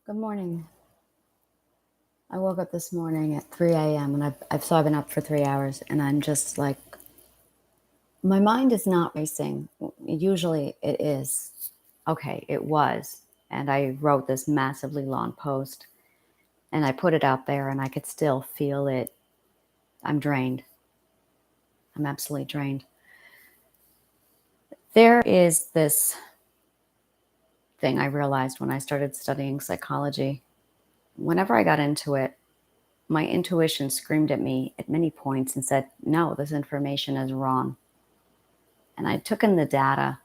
Good morning. I woke up this morning at 3 a.m. and I've been up for 3 hours, and I'm just like, my mind is not racing. Usually it is. Okay, it was. And I wrote this massively long post and I put it out there and I could still feel it. I'm drained. I'm absolutely drained. There is this thing I realized when I started studying psychology. Whenever I got into it, my intuition screamed at me at many points and said, no, this information is wrong. And I took in the data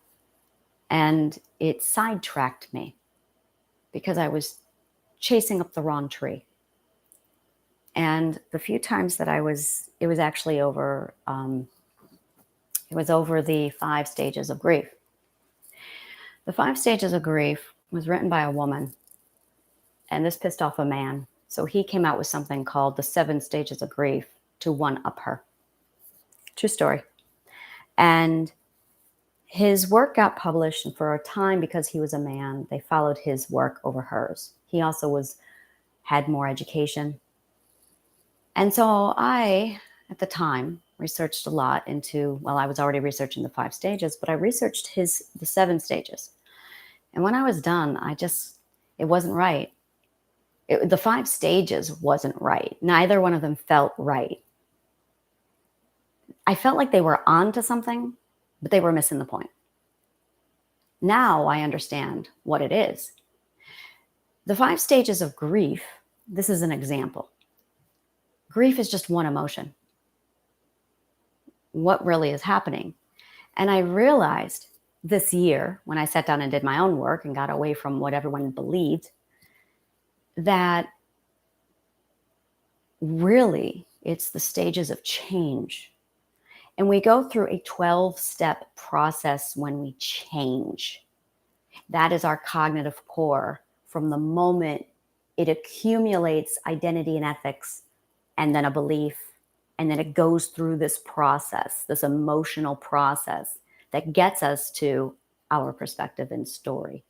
and it sidetracked me because I was chasing up the wrong tree. And the few times that it was actually over, it was over the 5 stages of grief. The 5 stages of grief was written by a woman, and this pissed off a man. So he came out with something called the 7 stages of grief to one-up her. True story. And his work got published, and for a time, because he was a man, they followed his work over hers. He also had more education. And so I, at the time, researched a lot into, well, I was already researching the 5 stages, but I researched the 7 stages. And when I was done, it wasn't right. The 5 stages wasn't right. Neither one of them felt right. I felt like they were on to something, but they were missing the point. Now I understand what it is. The 5 stages of grief, this is an example. Grief is just one emotion. What really is happening? And I realized this year, when I sat down and did my own work and got away from what everyone believed, that really it's the stages of change. And we go through a 12-step process when we change. That is our cognitive core from the moment it accumulates identity and ethics and then a belief. And then it goes through this process, this emotional process that gets us to our perspective and story.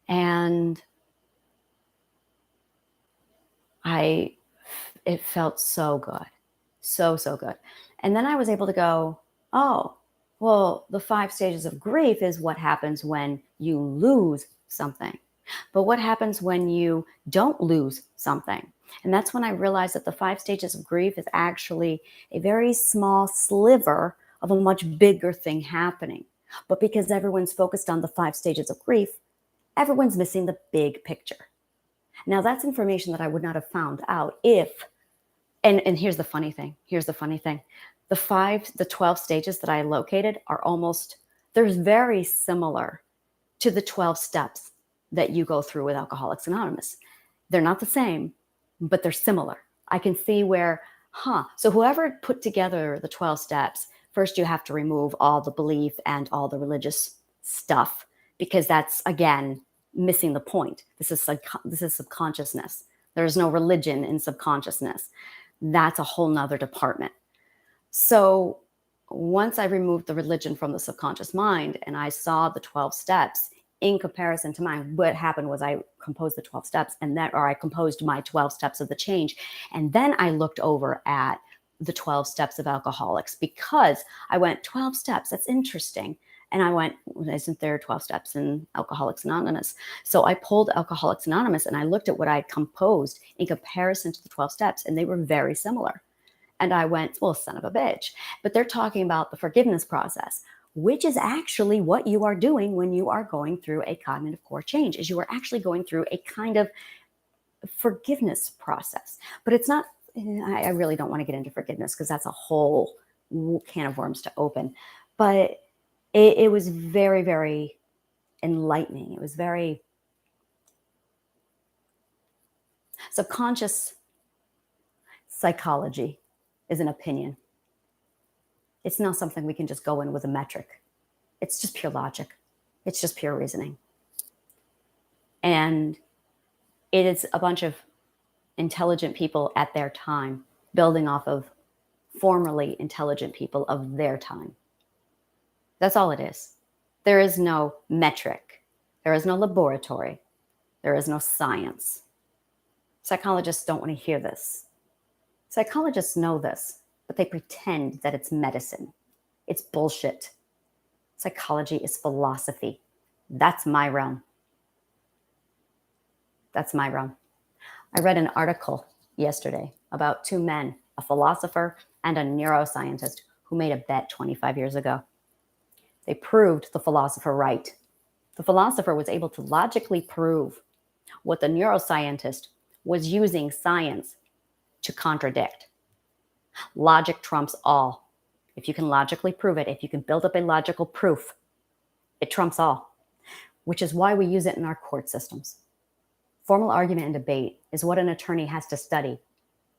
And it felt so good. So good. And then I was able to go, oh, well, the 5 stages of grief is what happens when you lose something. But what happens when you don't lose something? And that's when I realized that the 5 stages of grief is actually a very small sliver of a much bigger thing happening. But because everyone's focused on the 5 stages of grief, everyone's missing the big picture. Now, that's information that I would not have found out if, and here's the funny thing. The 12 stages that I located they're very similar to the 12 steps that you go through with Alcoholics Anonymous. They're not the same, but they're similar. I can see where, so whoever put together the 12 steps, first you have to remove all the belief and all the religious stuff, because that's, again, missing the point. This is subconsciousness. There's no religion in subconsciousness. That's a whole nother department. So once I removed the religion from the subconscious mind and I saw the 12 steps in comparison to mine, what happened was I composed the 12 steps I composed my 12 steps of the change. And then I looked over at the 12 steps of alcoholics, because I went, 12 steps, that's interesting. And I went, isn't there 12 steps in Alcoholics Anonymous? So I pulled Alcoholics Anonymous and I looked at what I had composed in comparison to the 12 steps, and they were very similar. And I went, well, son of a bitch. But they're talking about the forgiveness process, which is actually what you are doing when you are going through a cognitive core change, is you are actually going through a kind of forgiveness process. But it's not, I really don't want to get into forgiveness because that's a whole can of worms to open. But it was very, very enlightening. It was very subconscious. Psychology is an opinion. It's not something we can just go in with a metric. It's just pure logic. It's just pure reasoning. And it is a bunch of intelligent people at their time building off of formerly intelligent people of their time. That's all it is. There is no metric. There is no laboratory. There is no science. Psychologists don't want to hear this. Psychologists know this, but they pretend that it's medicine. It's bullshit. Psychology is philosophy. That's my realm. That's my realm. I read an article yesterday about two men, a philosopher and a neuroscientist, who made a bet 25 years ago. They proved the philosopher right. The philosopher was able to logically prove what the neuroscientist was using science to contradict. Logic trumps all. If you can logically prove it, if you can build up a logical proof, it trumps all, which is why we use it in our court systems. Formal argument and debate is what an attorney has to study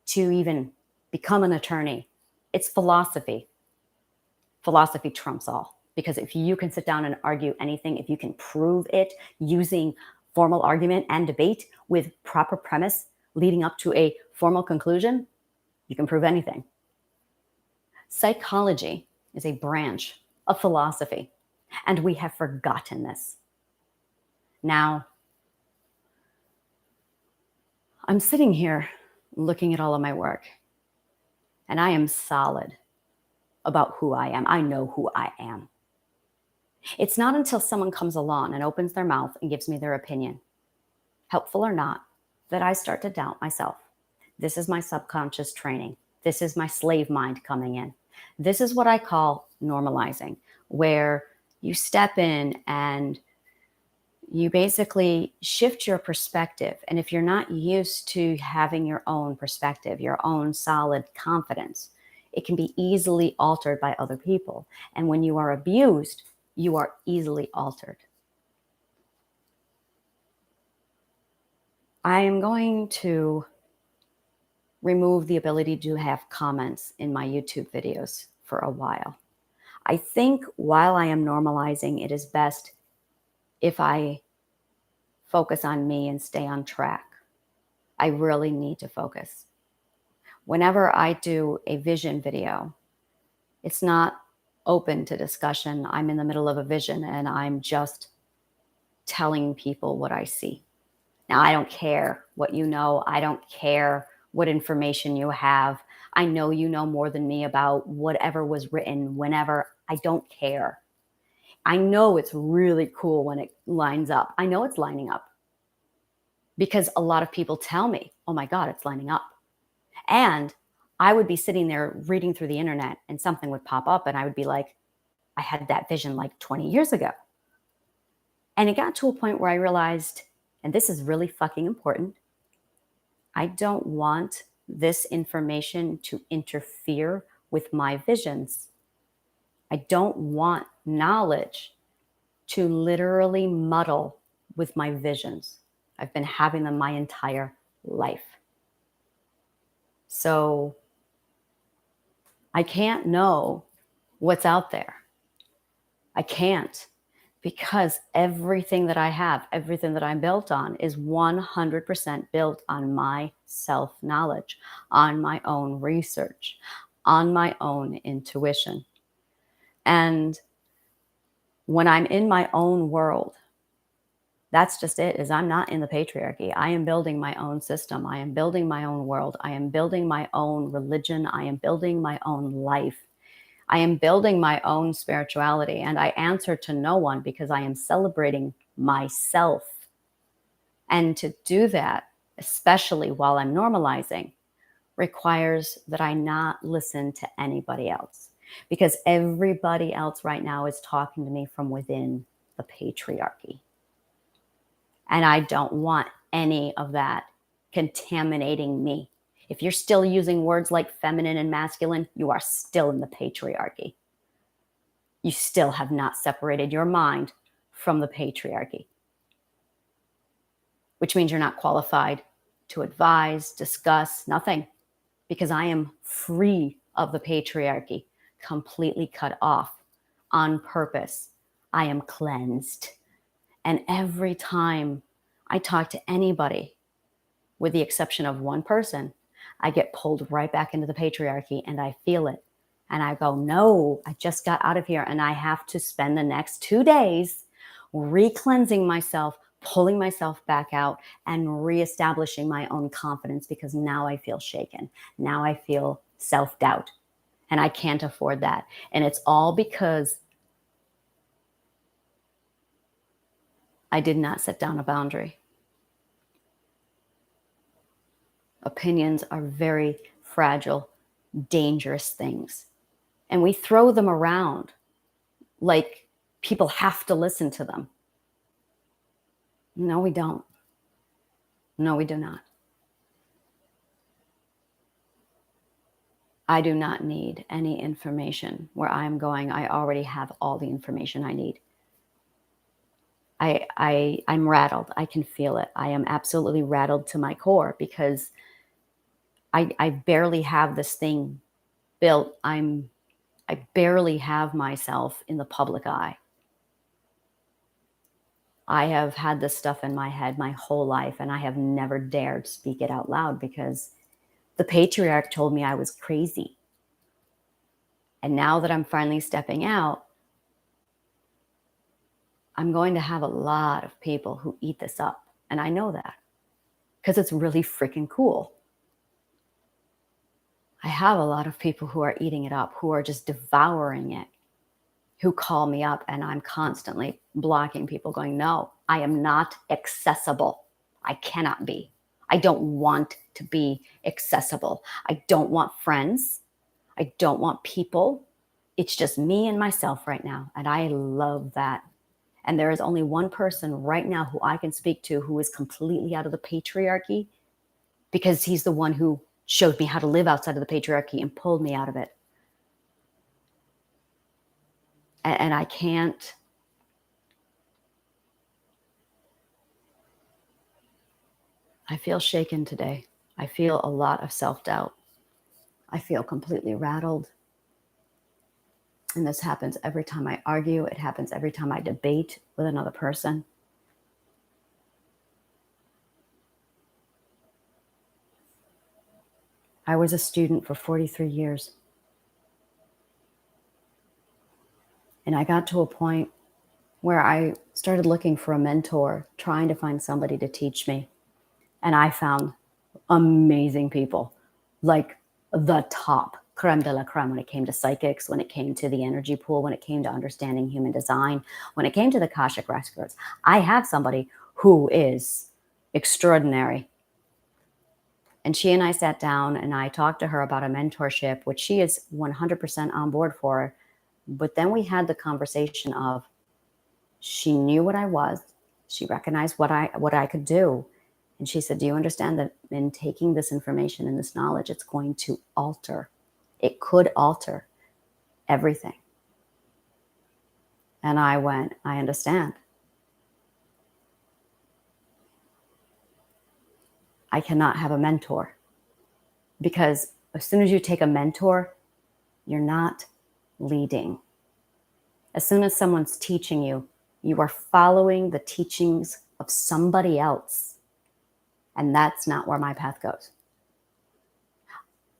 to even become an attorney. It's philosophy. Philosophy trumps all, because if you can sit down and argue anything, if you can prove it using formal argument and debate with proper premise leading up to a formal conclusion, you can prove anything. Psychology is a branch of philosophy, and we have forgotten this. Now, I'm sitting here looking at all of my work, and I am solid about who I am. I know who I am. It's not until someone comes along and opens their mouth and gives me their opinion, helpful or not, that I start to doubt myself. This is my subconscious training. This is my slave mind coming in. This is what I call normalizing, where you step in and you basically shift your perspective. And if you're not used to having your own perspective, your own solid confidence, it can be easily altered by other people. And when you are abused, you are easily altered. I am going to remove the ability to have comments in my YouTube videos for a while. I think while I am normalizing, it is best if I focus on me and stay on track. I really need to focus. Whenever I do a vision video, it's not open to discussion. I'm in the middle of a vision and I'm just telling people what I see. Now, I don't care what you know. I don't care what information you have. I know you know more than me about whatever was written whenever. I don't care. I know it's really cool when it lines up. I know it's lining up because a lot of people tell me, oh my God, it's lining up. And I would be sitting there reading through the internet and something would pop up and I would be like, I had that vision like 20 years ago. And it got to a point where I realized, and this is really fucking important, I don't want this information to interfere with my visions. I don't want knowledge to literally muddle with my visions. I've been having them my entire life. So I can't know what's out there. I can't, because everything that I have, everything that I'm built on is 100% built on my self-knowledge, on my own research, on my own intuition. And when I'm in my own world, that's just it, is I'm not in the patriarchy. I am building my own system. I am building my own world. I am building my own religion. I am building my own life. I am building my own spirituality, and I answer to no one because I am celebrating myself. And to do that, especially while I'm normalizing, requires that I not listen to anybody else, because everybody else right now is talking to me from within the patriarchy. And I don't want any of that contaminating me. If you're still using words like feminine and masculine, you are still in the patriarchy. You still have not separated your mind from the patriarchy, which means you're not qualified to advise, discuss, nothing, because I am free of the patriarchy, completely cut off on purpose. I am cleansed. And every time I talk to anybody, with the exception of one person, I get pulled right back into the patriarchy and I feel it. And I go, no, I just got out of here and I have to spend the next 2 days re-cleansing myself, pulling myself back out and reestablishing my own confidence, because now I feel shaken. Now I feel self-doubt, and I can't afford that. And it's all because I did not set down a boundary. Opinions are very fragile, dangerous things. And we throw them around like people have to listen to them. No, we don't. No, we do not. I do not need any information where I'm going. I already have all the information I need. I'm rattled. I can feel it. I am absolutely rattled to my core, because I barely have this thing built. I barely have myself in the public eye. I have had this stuff in my head my whole life, and I have never dared speak it out loud because the patriarch told me I was crazy. And now that I'm finally stepping out, I'm going to have a lot of people who eat this up. And I know that because it's really freaking cool. I have a lot of people who are eating it up, who are just devouring it, who call me up, and I'm constantly blocking people, going, no, I am not accessible. I cannot be. I don't want to be accessible. I don't want friends. I don't want people. It's just me and myself right now. And I love that. And there is only one person right now who I can speak to who is completely out of the patriarchy, because he's the one who showed me how to live outside of the patriarchy and pulled me out of it. And I can't. I feel shaken today. I feel a lot of self-doubt. I feel completely rattled. And this happens every time I argue. It happens every time I debate with another person. I was a student for 43 years. And I got to a point where I started looking for a mentor, trying to find somebody to teach me. And I found amazing people, like the top creme de la creme when it came to psychics, when it came to the energy pool, when it came to understanding human design, when it came to the Akashic records. I have somebody who is extraordinary. And she and I sat down and I talked to her about a mentorship, which she is 100% on board for. But then we had the conversation of, she knew what I was. She recognized what I could do. And she said, do you understand that in taking this information and this knowledge, it's going to alter, it could alter everything. And I went, I understand. I cannot have a mentor, because as soon as you take a mentor, you're not leading. As soon as someone's teaching you, you are following the teachings of somebody else. And that's not where my path goes.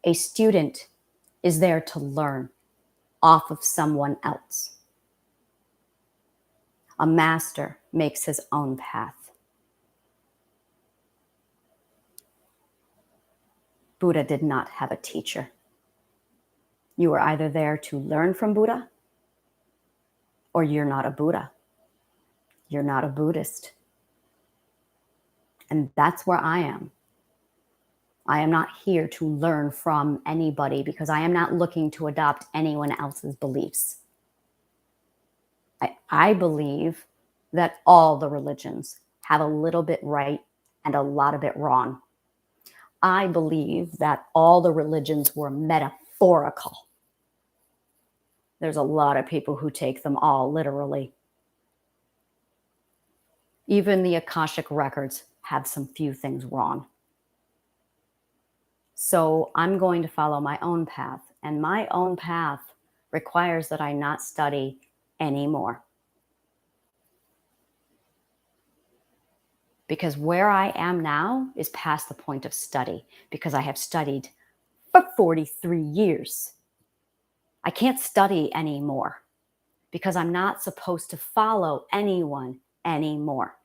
A student is there to learn off of someone else. A master makes his own path. Buddha did not have a teacher. You are either there to learn from Buddha, or you're not a Buddha. You're not a Buddhist. And that's where I am. I am not here to learn from anybody, because I am not looking to adopt anyone else's beliefs. I believe that all the religions have a little bit right and a lot of it wrong. I believe that all the religions were metaphorical. There's a lot of people who take them all literally. Even the Akashic records have some few things wrong. So I'm going to follow my own path, and my own path requires that I not study anymore. Because where I am now is past the point of study, because I have studied for 43 years. I can't study anymore because I'm not supposed to follow anyone anymore.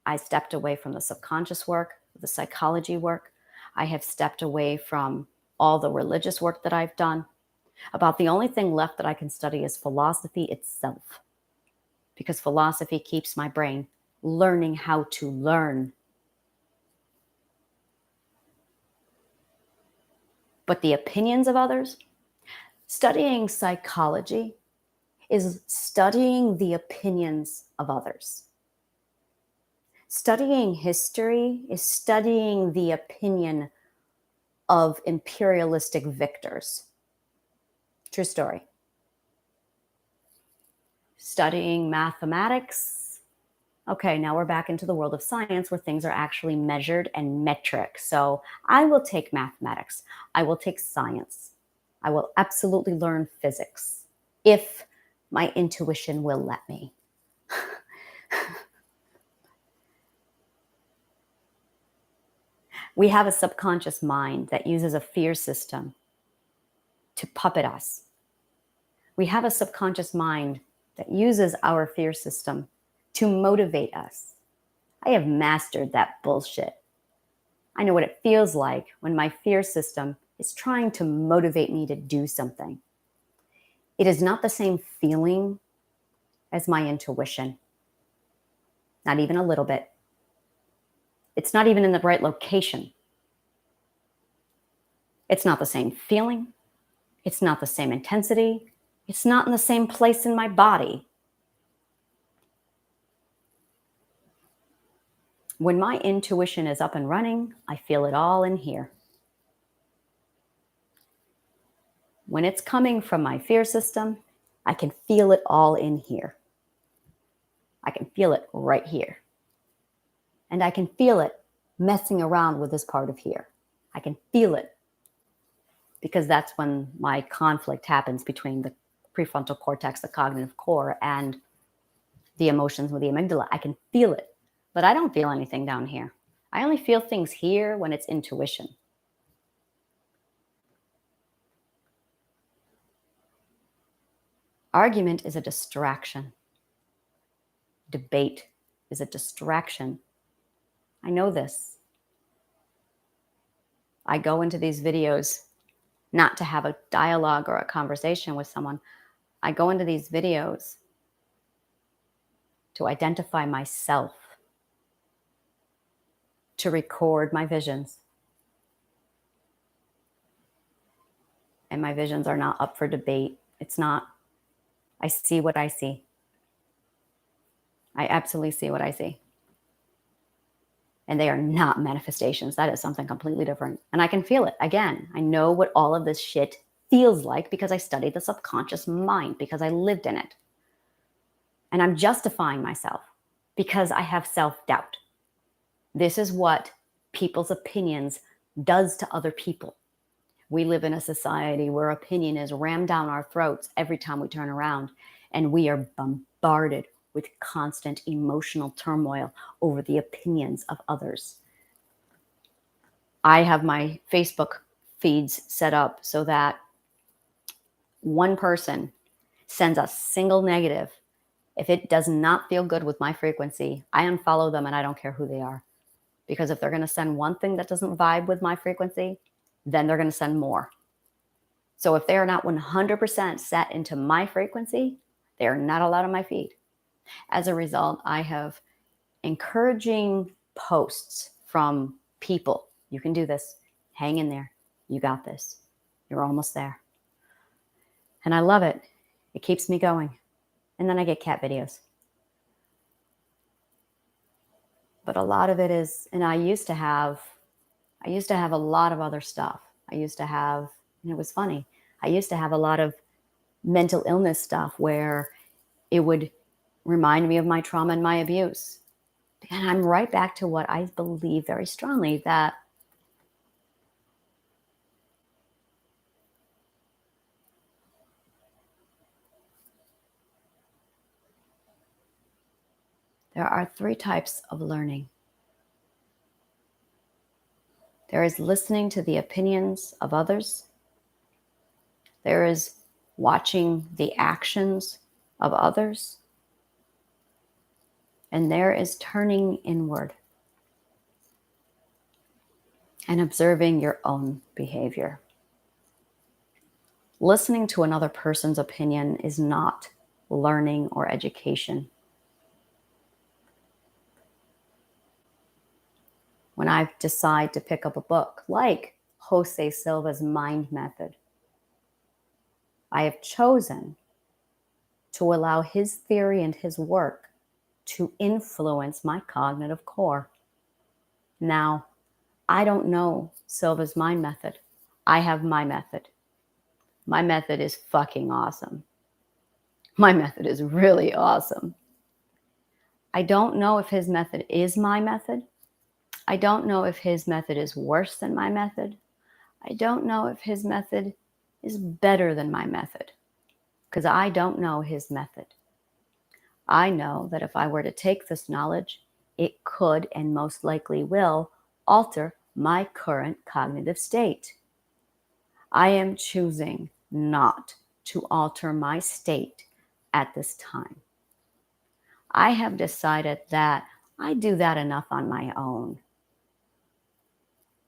I stepped away from the subconscious work, the psychology work. I have stepped away from all the religious work that I've done. About the only thing left that I can study is philosophy itself, because philosophy keeps my brain learning how to learn. But the opinions of others, studying psychology is studying the opinions of others. Studying history is studying the opinion of imperialistic victors. True story. Studying mathematics. Okay, now we're back into the world of science where things are actually measured and metric. So I will take mathematics. I will take science. I will absolutely learn physics if my intuition will let me. We have a subconscious mind that uses a fear system to puppet us. We have a subconscious mind that uses our fear system to motivate us. I have mastered that bullshit. I know what it feels like when my fear system is trying to motivate me to do something. It is not the same feeling as my intuition. Not even a little bit. It's not even in the right location. It's not the same feeling. It's not the same intensity. It's not in the same place in my body. When my intuition is up and running, I feel it all in here. When it's coming from my fear system, I can feel it all in here. I can feel it right here. And I can feel it messing around with this part of here. I can feel it because that's when my conflict happens between the prefrontal cortex, the cognitive core, and the emotions with the amygdala. I can feel it, but I don't feel anything down here. I only feel things here when it's intuition. Argument is a distraction. Debate is a distraction. I know this. I go into these videos not to have a dialogue or a conversation with someone. I go into these videos to identify myself, to record my visions. And my visions are not up for debate. It's not. I see what I see. I absolutely see what I see. And they are not manifestations. That is something completely different. And I can feel it. Again, I know what all of this shit feels like because I studied the subconscious mind, because I lived in it. And I'm justifying myself because I have self-doubt. This is what people's opinions does to other people. We live in a society where opinion is rammed down our throats every time we turn around, and we are bombarded with constant emotional turmoil over the opinions of others. I have my Facebook feeds set up so that one person sends a single negative. If it does not feel good with my frequency, I unfollow them and I don't care who they are. Because if they're going to send one thing that doesn't vibe with my frequency, then they're going to send more. So if they are not 100% set into my frequency, they are not allowed on my feed. As a result, I have encouraging posts from people. You can do this. Hang in there. You got this. You're almost there. And I love it. It keeps me going. And then I get cat videos. But a lot of it is, and I used to have a lot of other stuff. I used to have, and it was funny, I used to have a lot of mental illness stuff where it would remind me of my trauma and my abuse. And I'm right back to what I believe very strongly, that there are 3 types of learning. There is listening to the opinions of others. There is watching the actions of others. And there is turning inward and observing your own behavior. Listening to another person's opinion is not learning or education. When I decide to pick up a book like Jose Silva's Mind Method, I have chosen to allow his theory and his work to influence my cognitive core. Now, I don't know Silva's Mind Method. I have my method. My method is fucking awesome. My method is really awesome. I don't know if his method is my method. I don't know if his method is worse than my method. I don't know if his method is better than my method, because I don't know his method. I know that if I were to take this knowledge, it could and most likely will alter my current cognitive state. I am choosing not to alter my state at this time. I have decided that I do that enough on my own.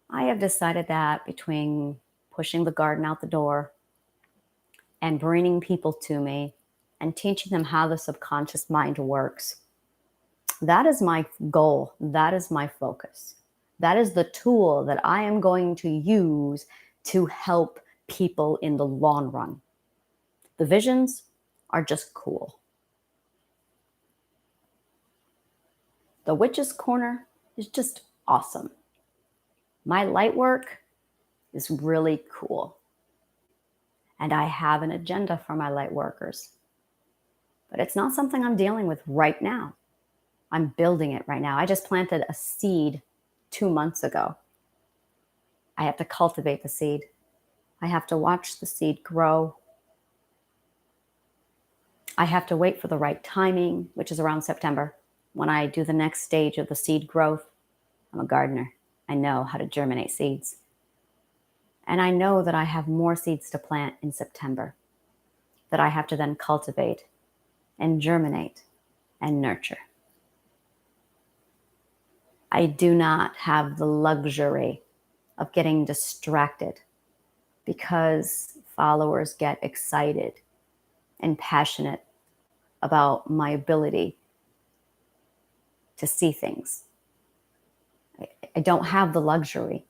I have decided that between pushing the garden out the door and bringing people to me and teaching them how the subconscious mind works, that is my goal. That is my focus. That is the tool that I am going to use to help people in the long run. The visions are just cool. The Witch's Corner is just awesome. My light work is really cool. And I have an agenda for my light workers. But it's not something I'm dealing with right now. I'm building it right now. I just planted a seed 2 months ago. I have to cultivate the seed. I have to watch the seed grow. I have to wait for the right timing, which is around September, when I do the next stage of the seed growth. I'm a gardener. I know how to germinate seeds. And I know that I have more seeds to plant in September that I have to then cultivate and germinate and nurture. I do not have the luxury of getting distracted because followers get excited and passionate about my ability to see things. I don't have the luxury.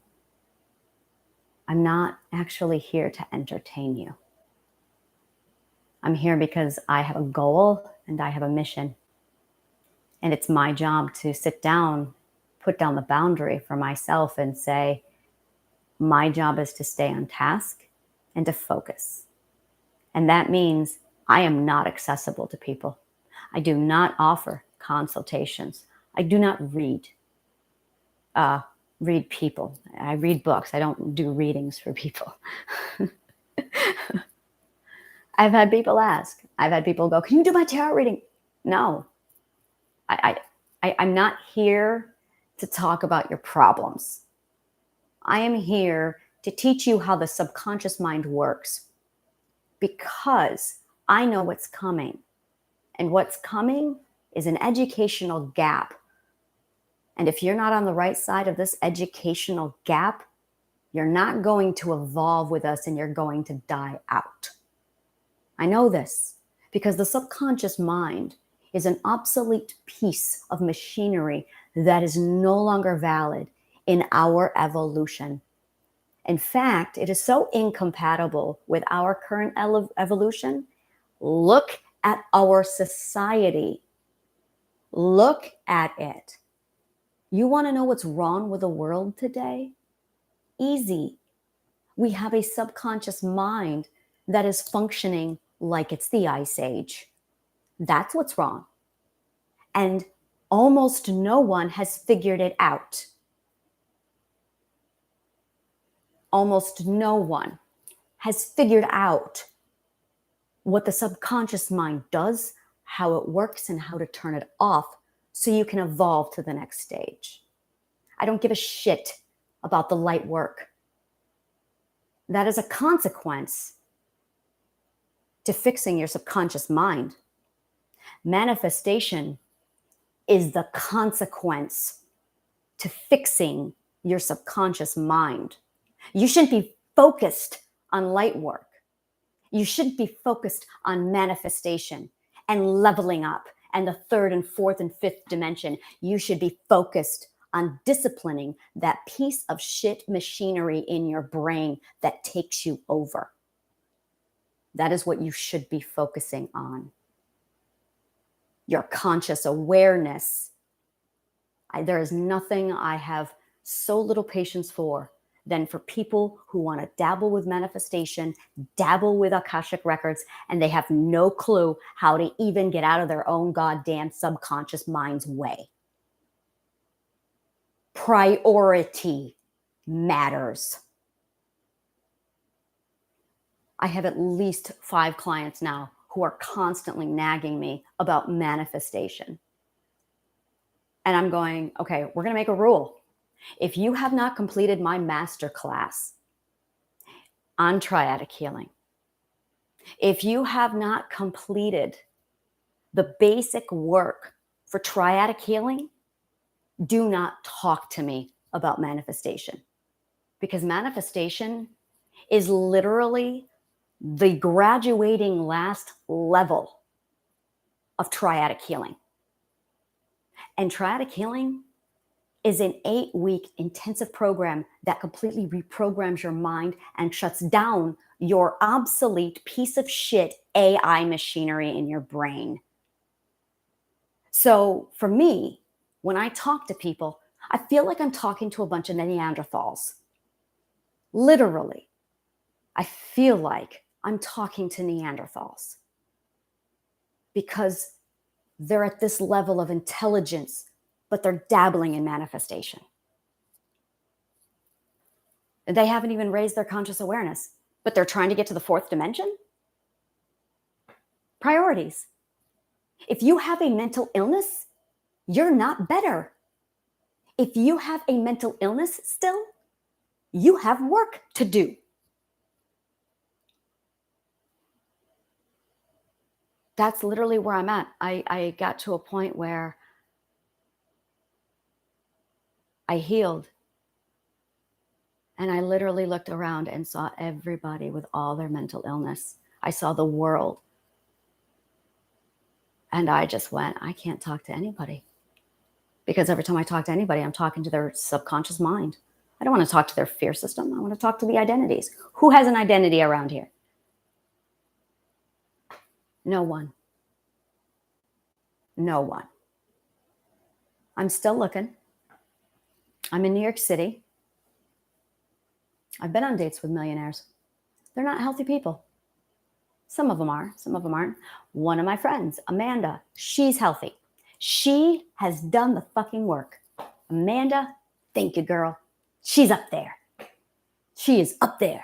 I'm not actually here to entertain you. I'm here because I have a goal and I have a mission. And it's my job to sit down, put down the boundary for myself and say, my job is to stay on task and to focus. And that means I am not accessible to people. I do not offer consultations. I do not read people. I read books. I don't do readings for people. I've had people ask. I've had people go, can you do my tarot reading? No. I'm not here to talk about your problems. I am here to teach you how the subconscious mind works, because I know what's coming. And what's coming is an educational gap. And if you're not on the right side of this educational gap, you're not going to evolve with us and you're going to die out. I know this because the subconscious mind is an obsolete piece of machinery that is no longer valid in our evolution. In fact, it is so incompatible with our current evolution. Look at our society. Look at it. You want to know what's wrong with the world today? Easy. We have a subconscious mind that is functioning like it's the Ice Age. That's what's wrong. And almost no one has figured it out. Almost no one has figured out what the subconscious mind does, how it works, and how to turn it off so you can evolve to the next stage. I don't give a shit about the light work. That is a consequence to fixing your subconscious mind. Manifestation is the consequence to fixing your subconscious mind. You shouldn't be focused on light work. You shouldn't be focused on manifestation and leveling up and the third and fourth and fifth dimension. You should be focused on disciplining that piece of shit machinery in your brain that takes you over. That is what you should be focusing on. Your conscious awareness. There is nothing I have so little patience for than for people who want to dabble with manifestation, dabble with Akashic records, and they have no clue how to even get out of their own goddamn subconscious mind's way. Priority matters. I have at least 5 clients now who are constantly nagging me about manifestation. And I'm going, okay, we're going to make a rule. If you have not completed my master class on triadic healing, if you have not completed the basic work for triadic healing, do not talk to me about manifestation. Because manifestation is literally the graduating last level of triadic healing. And triadic healing is an 8-week intensive program that completely reprograms your mind and shuts down your obsolete piece of shit AI machinery in your brain. So for me, when I talk to people, I feel like I'm talking to a bunch of Neanderthals. Literally, I feel like I'm talking to Neanderthals because they're at this level of intelligence, but they're dabbling in manifestation. They haven't even raised their conscious awareness, but they're trying to get to the 4th dimension. Priorities. If you have a mental illness, you're not better. If you have a mental illness still, you have work to do. That's literally where I'm at. I got to a point where I healed. And I literally looked around and saw everybody with all their mental illness. I saw the world. And I just went, I can't talk to anybody. Because every time I talk to anybody, I'm talking to their subconscious mind. I don't want to talk to their fear system. I want to talk to the identities. Who has an identity around here? No one. No one. I'm still looking. I'm in New York City. I've been on dates with millionaires. They're not healthy people. Some of them are, some of them aren't. One of my friends, Amanda, she's healthy. She has done the fucking work. Amanda, thank you, girl. She's up there. She is up there.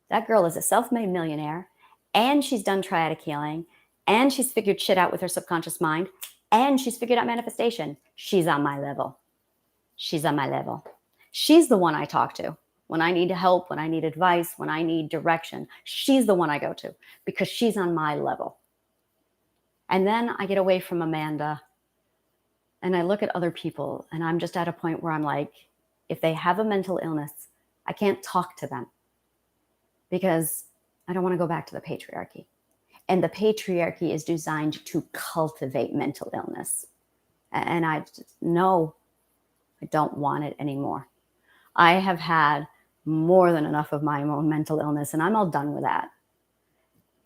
That girl is a self-made millionaire, and she's done triadic healing, and she's figured shit out with her subconscious mind, and she's figured out manifestation. She's on my level. She's on my level. She's the one I talk to when I need help, when I need advice, when I need direction. She's the one I go to because she's on my level. And then I get away from Amanda and I look at other people, and I'm just at a point where I'm like, if they have a mental illness, I can't talk to them because I don't want to go back to the patriarchy. And the patriarchy is designed to cultivate mental illness. And I just, no, I don't want it anymore. I have had more than enough of my own mental illness, and I'm all done with that.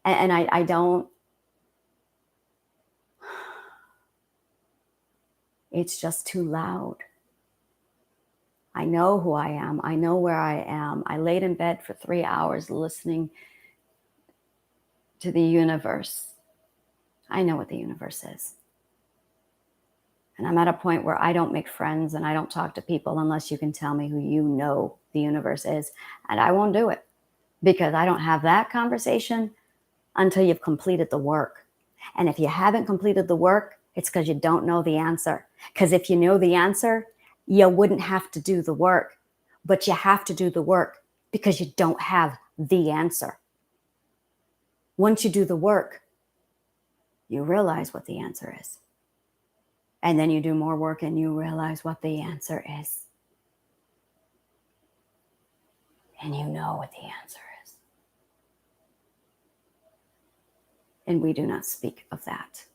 And I don't, it's just too loud. I know who I am. I know where I am. I laid in bed for 3 hours listening to the universe. I know what the universe is. And I'm at a point where I don't make friends and I don't talk to people unless you can tell me who you know the universe is. And I won't do it because I don't have that conversation until you've completed the work. And if you haven't completed the work, it's because you don't know the answer. Because if you know the answer, you wouldn't have to do the work. But you have to do the work because you don't have the answer. Once you do the work, you realize what the answer is. And then you do more work and you realize what the answer is. And you know what the answer is. And we do not speak of that.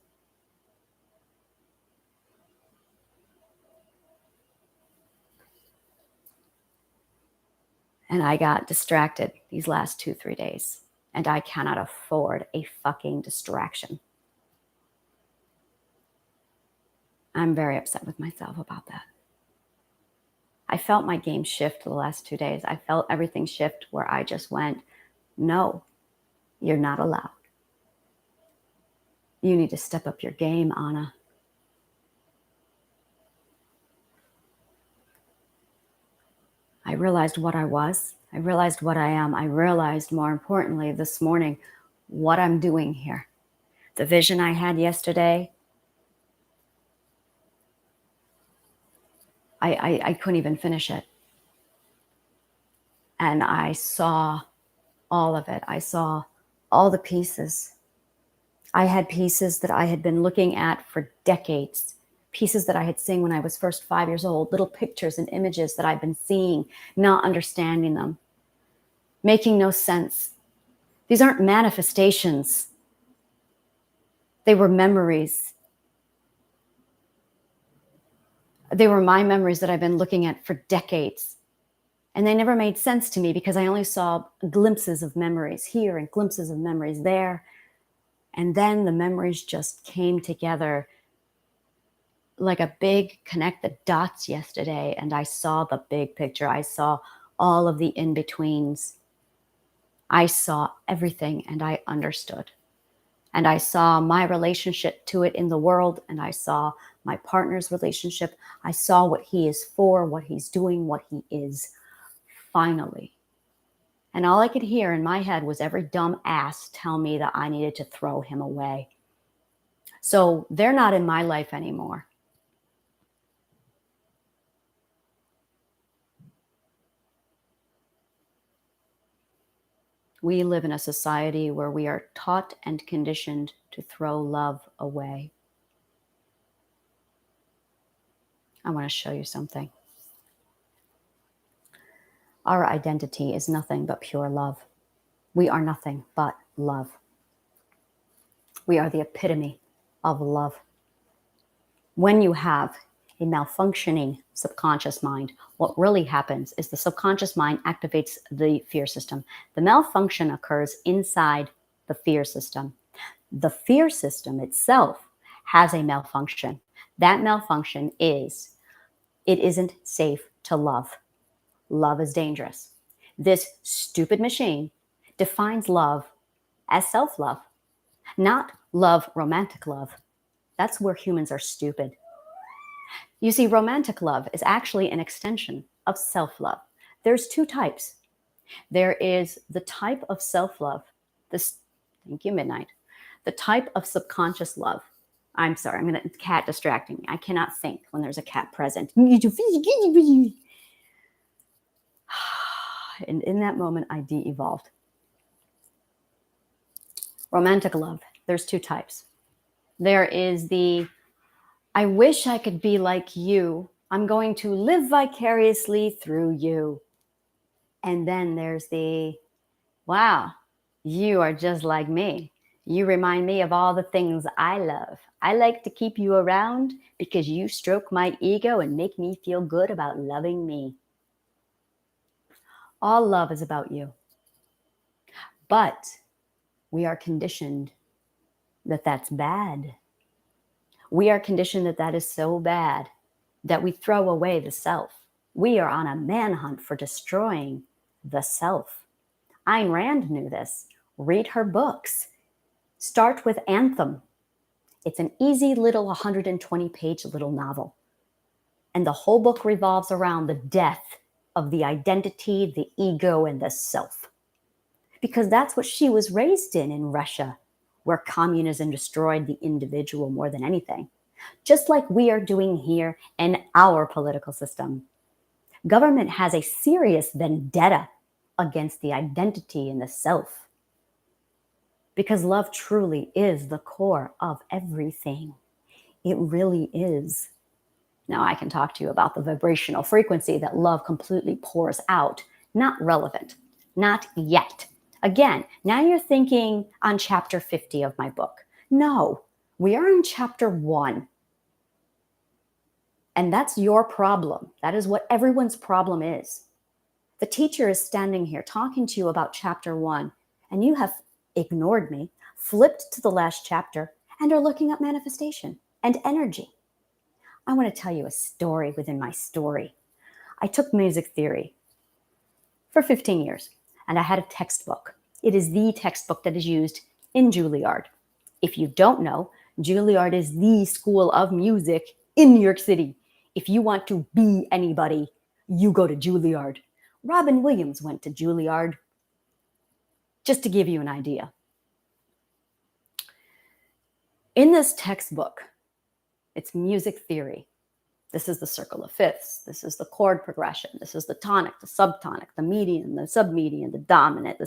And I got distracted these last 2-3 days. And I cannot afford a fucking distraction. I'm very upset with myself about that. I felt my game shift the last 2 days. I felt everything shift where I just went, no, you're not allowed. You need to step up your game, Anna. I realized what I was. I realized what I am. I realized, more importantly, this morning, what I'm doing here. The vision I had yesterday, I couldn't even finish it. And I saw all of it. I saw all the pieces. I had pieces that I had been looking at for decades, pieces that I had seen when I was first 5 years old, little pictures and images that I've been seeing, not understanding them, making no sense. These aren't manifestations. They were memories. They were my memories that I've been looking at for decades. And they never made sense to me because I only saw glimpses of memories here and glimpses of memories there. And then the memories just came together like a big connect the dots yesterday. And I saw the big picture. I saw all of the in-betweens. I saw everything and I understood. And I saw my relationship to it in the world. And I saw my partner's relationship. I saw what he is for, what he's doing, what he is. Finally. And all I could hear in my head was every dumb ass tell me that I needed to throw him away. So they're not in my life anymore. We live in a society where we are taught and conditioned to throw love away. I want to show you something. Our identity is nothing but pure love. We are nothing but love. We are the epitome of love. When you have a malfunctioning subconscious mind, what really happens is the subconscious mind activates the fear system. The malfunction occurs inside the fear system. The fear system itself has a malfunction. That malfunction is, it isn't safe to love. Love is dangerous. This stupid machine defines love as self-love, not love, romantic love. That's where humans are stupid. You see, romantic love is actually an extension of self-love. There's two types. There is the type of self-love, thank you, Midnight, the type of subconscious love. I'm sorry, cat distracting me. I cannot think when there's a cat present. And in that moment, I de-evolved. Romantic love, there's two types. There is the, I wish I could be like you. I'm going to live vicariously through you. And then there's the, wow, you are just like me. You remind me of all the things I love. I like to keep you around because you stroke my ego and make me feel good about loving me. All love is about you. But we are conditioned that that's bad. We are conditioned that that is so bad that we throw away the self. We are on a manhunt for destroying the self. Ayn Rand knew this. Read her books. Start with Anthem. It's an easy little 120-page little novel. And the whole book revolves around the death of the identity, the ego, and the self. Because that's what she was raised in Russia, where communism destroyed the individual more than anything. Just like we are doing here in our political system. Government has a serious vendetta against the identity and the self. Because love truly is the core of everything. It really is. Now I can talk to you about the vibrational frequency that love completely pours out. Not relevant. Not yet. Again, now you're thinking on chapter 50 of my book. No, we are in chapter 1. And that's your problem. That is what everyone's problem is. The teacher is standing here talking to you about chapter 1, and you have ignored me, flipped to the last chapter, and are looking at manifestation and energy. I want to tell you a story within my story. I took music theory for 15 years, and I had a textbook. It is the textbook that is used in Juilliard. If you don't know, Juilliard is the school of music in New York City. If you want to be anybody, you go to Juilliard. Robin Williams went to Juilliard, just to give you an idea. In this textbook, it's music theory. This is the circle of fifths. This is the chord progression. This is the tonic, the subtonic, the median, the submedian, the dominant.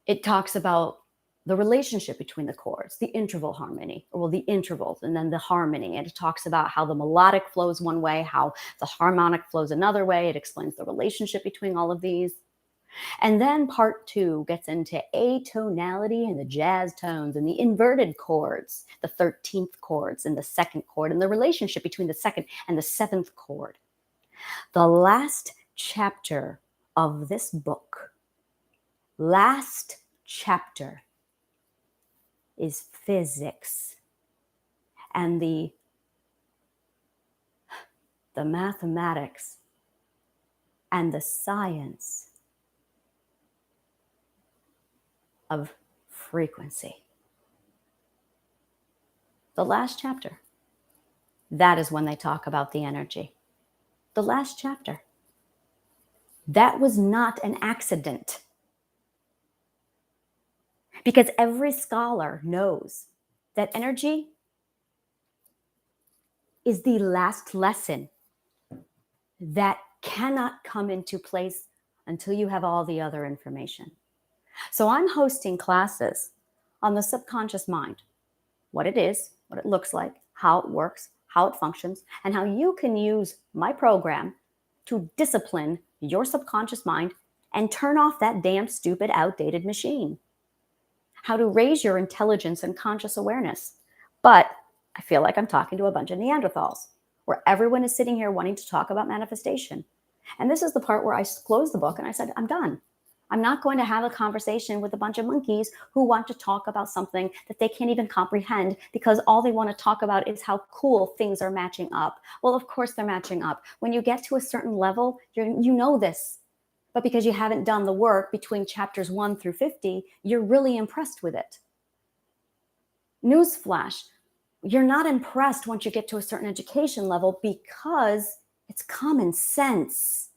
It talks about the relationship between the chords, the interval harmony, or the intervals, and then the harmony. And it talks about how the melodic flows one way, how the harmonic flows another way. It explains the relationship between all of these. And then part 2 gets into atonality and the jazz tones and the inverted chords, the 13th chords and the second chord, and the relationship between the second and the 7th chord. The last chapter of this book, last chapter, is physics and the mathematics and the science of frequency. The last chapter, that is when they talk about the energy. The last chapter. That was not an accident. Because every scholar knows that energy is the last lesson that cannot come into place until you have all the other information. So I'm hosting classes on the subconscious mind, what it is, what it looks like, how it works, how it functions, and how you can use my program to discipline your subconscious mind and turn off that damn stupid outdated machine. How to raise your intelligence and conscious awareness. But I feel like I'm talking to a bunch of Neanderthals, where everyone is sitting here wanting to talk about manifestation. And this is the part where I closed the book and I said, I'm done. I'm not going to have a conversation with a bunch of monkeys who want to talk about something that they can't even comprehend because all they want to talk about is how cool things are matching up. Well, of course they're matching up. When you get to a certain level, you know this. But because you haven't done the work between chapters 1 through 50, you're really impressed with it. Newsflash, you're not impressed once you get to a certain education level because it's common sense.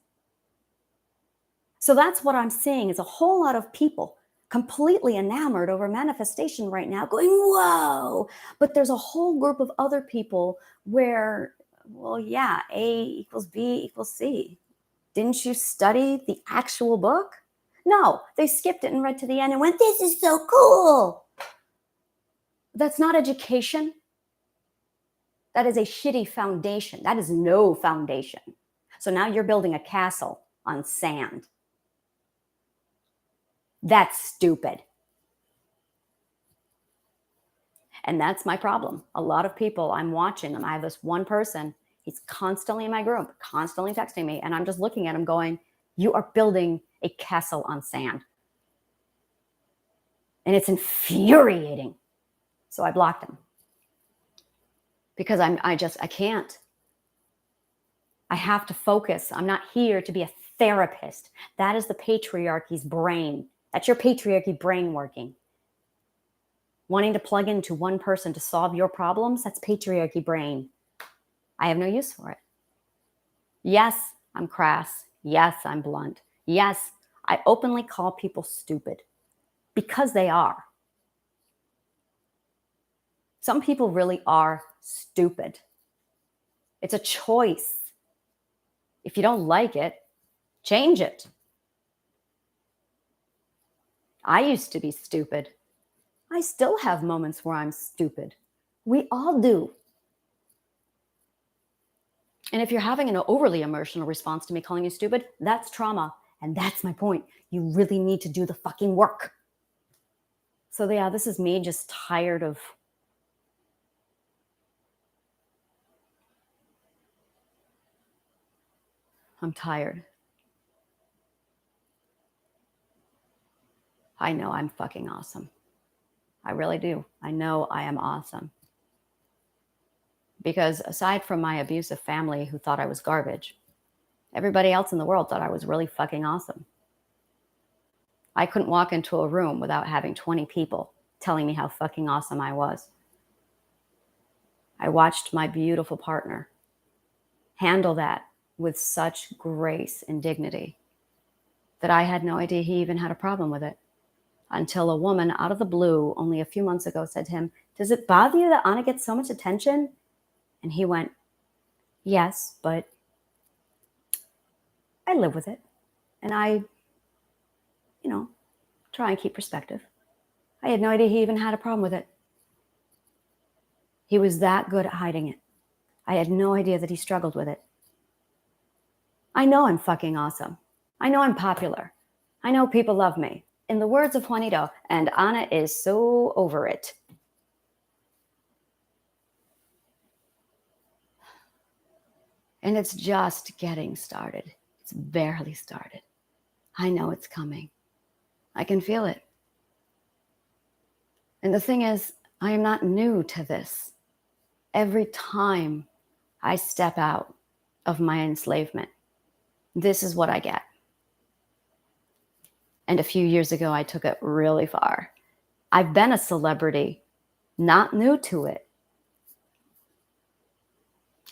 So that's what I'm seeing is a whole lot of people completely enamored over manifestation right now going, whoa. But there's a whole group of other people where, well, yeah, A equals B equals C. Didn't you study the actual book? No, they skipped it and read to the end and went, this is so cool. That's not education. That is a shitty foundation. That is no foundation. So now you're building a castle on sand. That's stupid. And that's my problem. A lot of people, I'm watching them. I have this one person, he's constantly in my group, constantly texting me. And I'm just looking at him going, you are building a castle on sand. And it's infuriating. So I blocked him. Because I can't. I have to focus. I'm not here to be a therapist. That is the patriarchy's brain. That's your patriarchy brain working. Wanting to plug into one person to solve your problems, that's patriarchy brain. I have no use for it. Yes, I'm crass. Yes, I'm blunt. Yes, I openly call people stupid because they are. Some people really are stupid. It's a choice. If you don't like it, change it. I used to be stupid. I still have moments where I'm stupid. We all do. And if you're having an overly emotional response to me calling you stupid, that's trauma. And that's my point. You really need to do the fucking work. So yeah, this is me just tired of I'm tired. I know I'm fucking awesome. I really do. I know I am awesome. Because aside from my abusive family who thought I was garbage, everybody else in the world thought I was really fucking awesome. I couldn't walk into a room without having 20 people telling me how fucking awesome I was. I watched my beautiful partner handle that with such grace and dignity that I had no idea he even had a problem with it. Until a woman out of the blue only a few months ago said to him, "Does it bother you that Anna gets so much attention?" And he went, "Yes, but I live with it. And I, try and keep perspective." I had no idea he even had a problem with it. He was that good at hiding it. I had no idea that he struggled with it. I know I'm fucking awesome. I know I'm popular. I know people love me. In the words of Juanito, and Anna is so over it. And it's just getting started. It's barely started. I know it's coming. I can feel it. And the thing is, I am not new to this. Every time I step out of my enslavement, this is what I get. And a few years ago, I took it really far. I've been a celebrity, not new to it.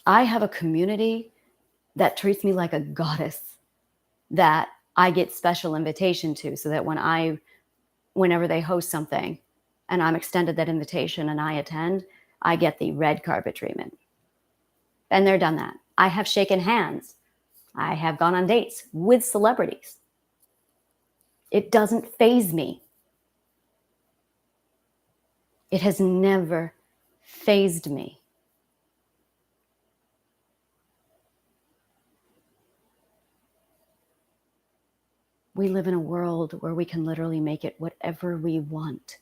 I have a community that treats me like a goddess that I get special invitation to, so that whenever they host something and I'm extended that invitation and I attend, I get the red carpet treatment. Been there, done that. I have shaken hands. I have gone on dates with celebrities. It doesn't faze me. It has never fazed me. We live in a world where we can literally make it whatever we want.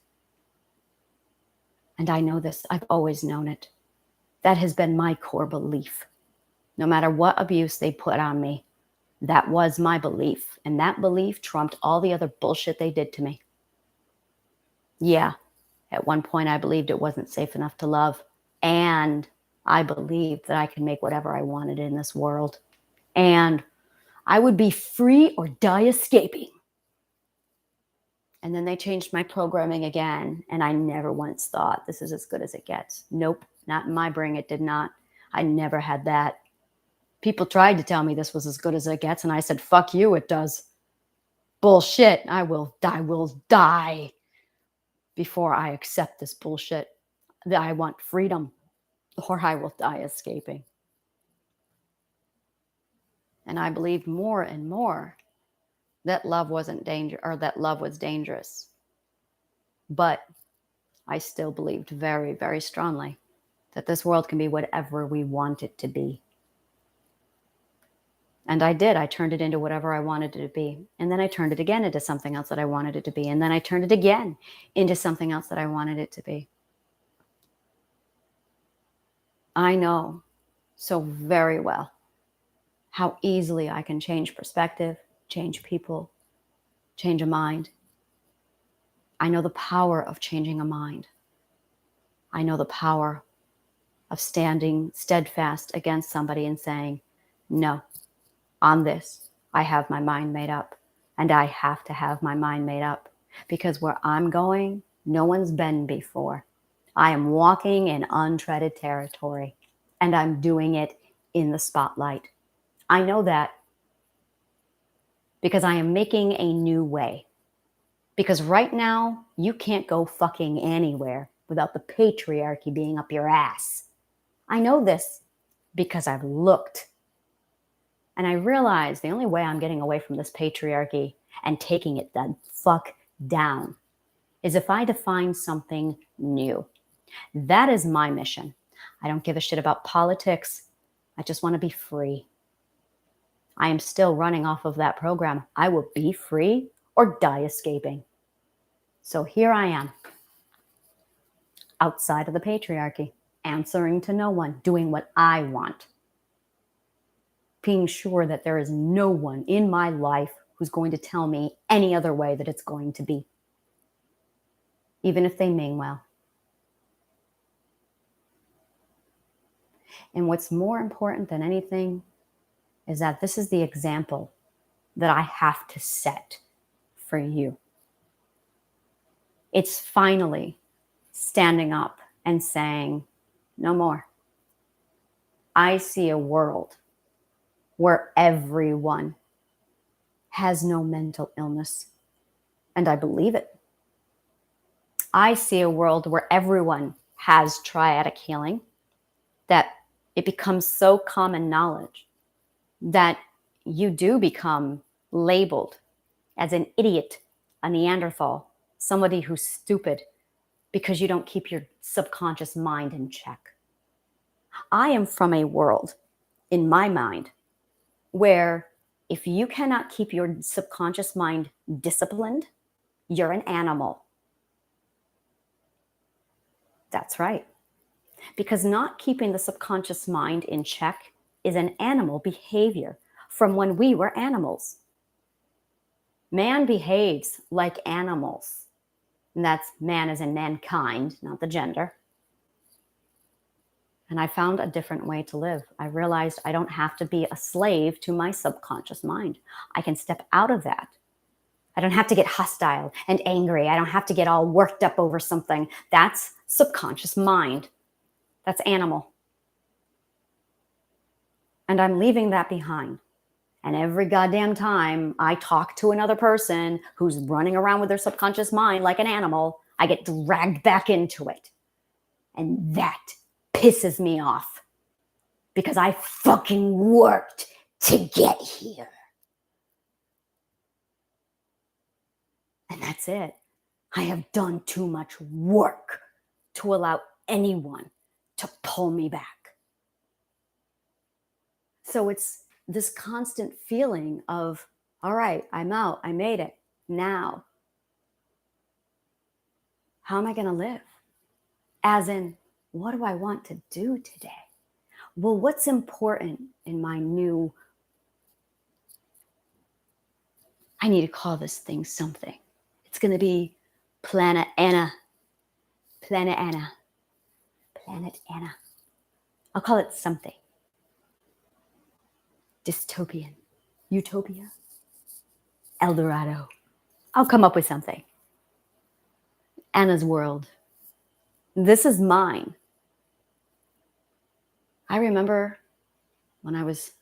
And I know this. I've always known it. That has been my core belief. No matter what abuse they put on me, that was my belief. And that belief trumped all the other bullshit they did to me. Yeah, at one point I believed it wasn't safe enough to love. And I believed that I could make whatever I wanted in this world. And I would be free or die escaping. And then they changed my programming again. And I never once thought this is as good as it gets. Nope, not in my brain. It did not. I never had that. People tried to tell me this was as good as it gets. And I said, fuck you, it does. Bullshit. I will die before I accept this bullshit. That I want freedom, or I will die escaping. And I believed more and more that love wasn't that love was dangerous. But I still believed very, very strongly that this world can be whatever we want it to be. And I did. I turned it into whatever I wanted it to be. And then I turned it again into something else that I wanted it to be. And then I turned it again into something else that I wanted it to be. I know so very well how easily I can change perspective, change people, change a mind. I know the power of changing a mind. I know the power of standing steadfast against somebody and saying, no, on this, I have my mind made up. And I have to have my mind made up. Because where I'm going, no one's been before. I am walking in untreaded territory. And I'm doing it in the spotlight. I know that because I am making a new way. Because right now, you can't go fucking anywhere without the patriarchy being up your ass. I know this because I've looked. And I realize the only way I'm getting away from this patriarchy and taking it the fuck down is if I define something new. That is my mission. I don't give a shit about politics. I just want to be free. I am still running off of that program. I will be free or die escaping. So here I am, outside of the patriarchy, answering to no one, doing what I want, being sure that there is no one in my life who's going to tell me any other way that it's going to be, even if they mean well. And what's more important than anything is that this is the example that I have to set for you. It's finally standing up and saying, no more. I see a world where everyone has no mental illness, and I believe it. I see a world where everyone has triadic healing, that it becomes so common knowledge that you do become labeled as an idiot, a Neanderthal, somebody who's stupid because you don't keep your subconscious mind in check. I am from a world, in my mind, where if you cannot keep your subconscious mind disciplined, you're an animal. That's right. Because not keeping the subconscious mind in check is an animal behavior from when we were animals. Man behaves like animals. And that's man as in mankind, not the gender. And I found a different way to live. I realized I don't have to be a slave to my subconscious mind. I can step out of that. I don't have to get hostile and angry. I don't have to get all worked up over something. That's subconscious mind. That's animal. And I'm leaving that behind. And every goddamn time I talk to another person who's running around with their subconscious mind like an animal, I get dragged back into it. And that pisses me off because I fucking worked to get here. And that's it. I have done too much work to allow anyone to pull me back. So it's this constant feeling of, all right, I'm out, I made it. Now, how am I going to live? As in, what do I want to do today? Well, what's important in my new, I need to call this thing something. It's going to be Planet Anna. Planet Anna. Planet Anna. I'll call it something. Dystopian. Utopia. El Dorado. I'll come up with something. Anna's world. This is mine. I remember when I was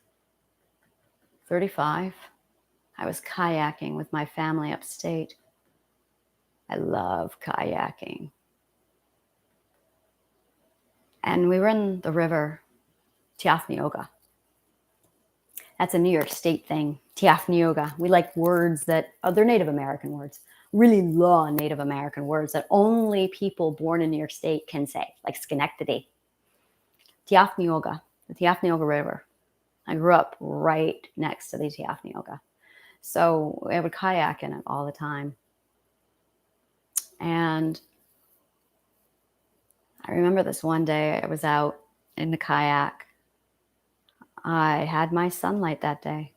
35, I was kayaking with my family upstate. I love kayaking. And we were in the river Tiafneoga. That's a New York State thing, Tiafneoga. We like words that, they're Native American words, really long Native American words that only people born in New York State can say, like Schenectady. Tiafneoga, the Tiafneoga River. I grew up right next to the Tiafneoga. So I would kayak in it all the time. And I remember this one day I was out in the kayak. I had my sunlight that day.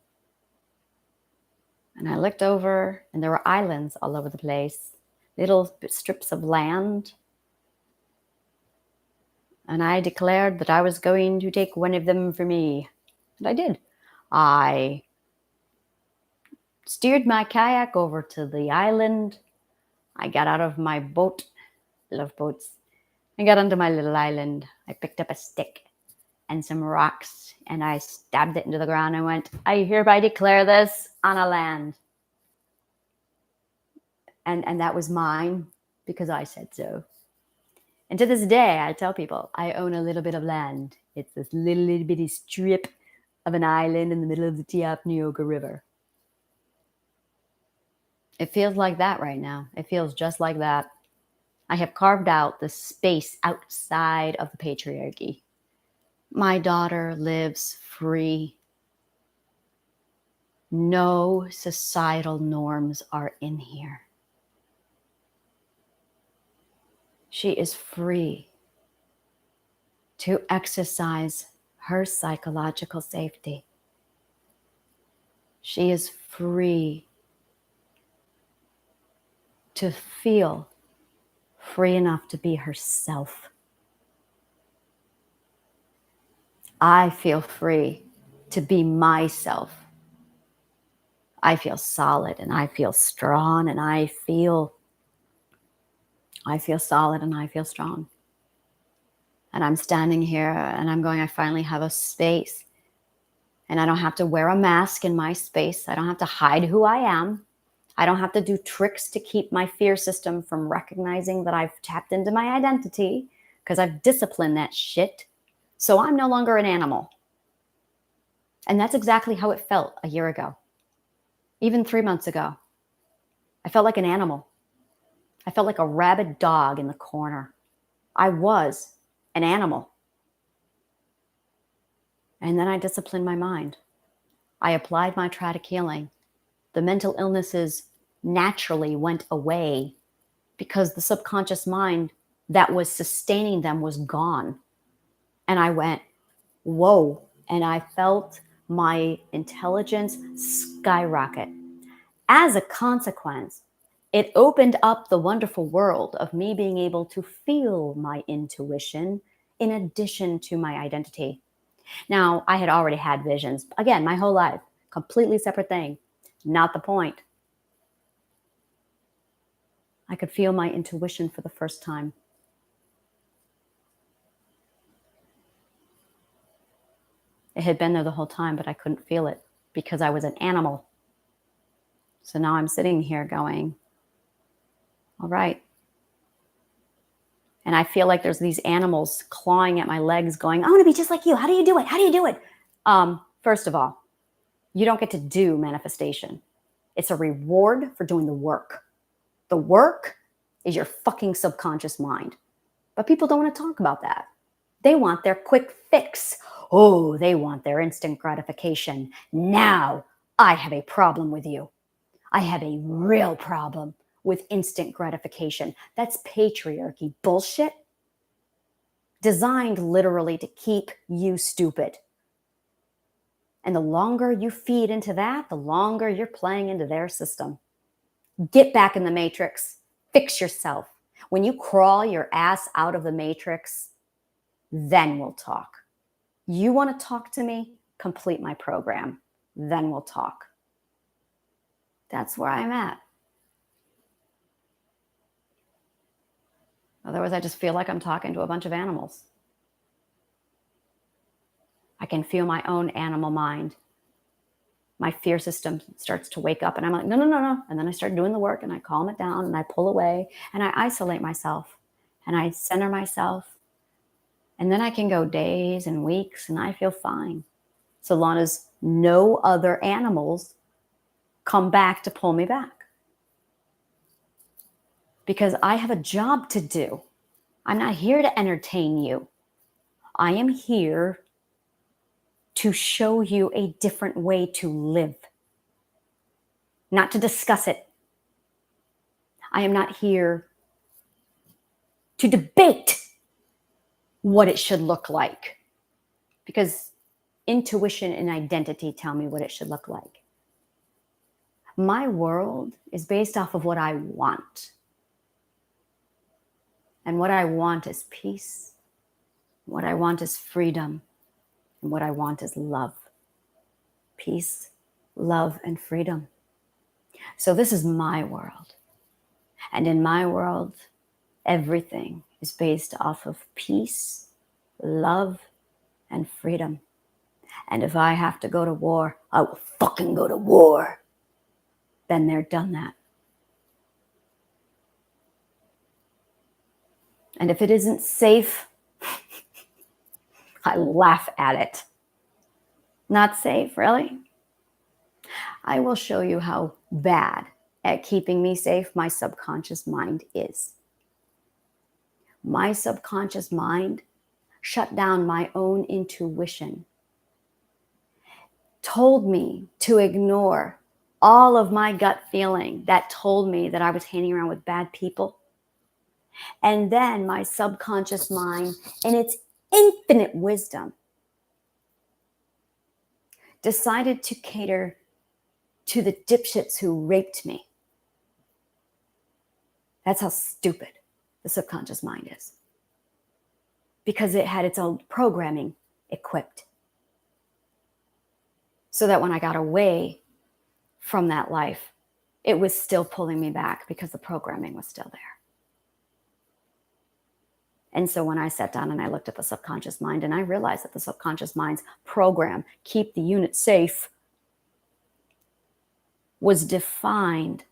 And I looked over and there were islands all over the place, little strips of land. And I declared that I was going to take one of them for me. And I did. I steered my kayak over to the island. I got out of my boat. I love boats. I got onto my little island. I picked up a stick and some rocks and I stabbed it into the ground and went, I hereby declare this on a land. And that was mine because I said so. And to this day, I tell people I own a little bit of land. It's this little bitty strip of an island in the middle of the Tiafneoga River. It feels like that right now. It feels just like that. I have carved out the space outside of the patriarchy. My daughter lives free. No societal norms are in here. She is free to exercise her psychological safety. She is free to feel free enough to be herself. I feel free to be myself. I feel solid and I feel strong and I feel solid and I feel strong. And I'm standing here and I'm going, I finally have a space. And I don't have to wear a mask in my space. I don't have to hide who I am. I don't have to do tricks to keep my fear system from recognizing that I've tapped into my identity because I've disciplined that shit. So I'm no longer an animal. And that's exactly how it felt a year ago. Even 3 months ago. I felt like an animal. I felt like a rabid dog in the corner. I was an animal. And then I disciplined my mind. I applied my tragic healing. The mental illnesses naturally went away because the subconscious mind that was sustaining them was gone. And I went, whoa. And I felt my intelligence skyrocket. As a consequence, it opened up the wonderful world of me being able to feel my intuition in addition to my identity. Now, I had already had visions, again, my whole life, completely separate thing, not the point. I could feel my intuition for the first time. It had been there the whole time, but I couldn't feel it because I was an animal. So now I'm sitting here going, all right. And I feel like there's these animals clawing at my legs going, I want to be just like you. How do you do it? How do you do it? First of all, you don't get to do manifestation. It's a reward for doing the work. The work is your fucking subconscious mind. But people don't want to talk about that. They want their quick fix. Oh, they want their instant gratification. Now I have a problem with you. I have a real problem with instant gratification. That's patriarchy bullshit designed literally to keep you stupid. And the longer you feed into that, the longer you're playing into their system. Get back in the matrix. Fix yourself. When you crawl your ass out of the matrix, then we'll talk. You want to talk to me? Complete my program. Then we'll talk. That's where I'm at. Otherwise, I just feel like I'm talking to a bunch of animals. I can feel my own animal mind. My fear system starts to wake up and I'm like, no, no, no, no. And then I start doing the work and I calm it down and I pull away and I isolate myself and I center myself. And then I can go days and weeks and I feel fine. So long as no other animals come back to pull me back. Because I have a job to do. I'm not here to entertain you. I am here to show you a different way to live, not to discuss it. I am not here to debate what it should look like, because intuition and identity tell me what it should look like. My world is based off of what I want. And what I want is peace. What I want is freedom. And what I want is love. Peace, love, and freedom. So this is my world. And in my world, everything is based off of peace, love, and freedom. And if I have to go to war, I will fucking go to war. Been there, done that. And if it isn't safe, I laugh at it. Not safe, really? I will show you how bad at keeping me safe my subconscious mind is. My subconscious mind shut down my own intuition, told me to ignore all of my gut feeling that told me that I was hanging around with bad people. And then my subconscious mind, in its infinite wisdom, decided to cater to the dipshits who raped me. That's how stupid the subconscious mind is. Because it had its own programming equipped. So that when I got away from that life, it was still pulling me back because the programming was still there. And so when I sat down and I looked at the subconscious mind and I realized that the subconscious mind's program, keep the unit safe, was defined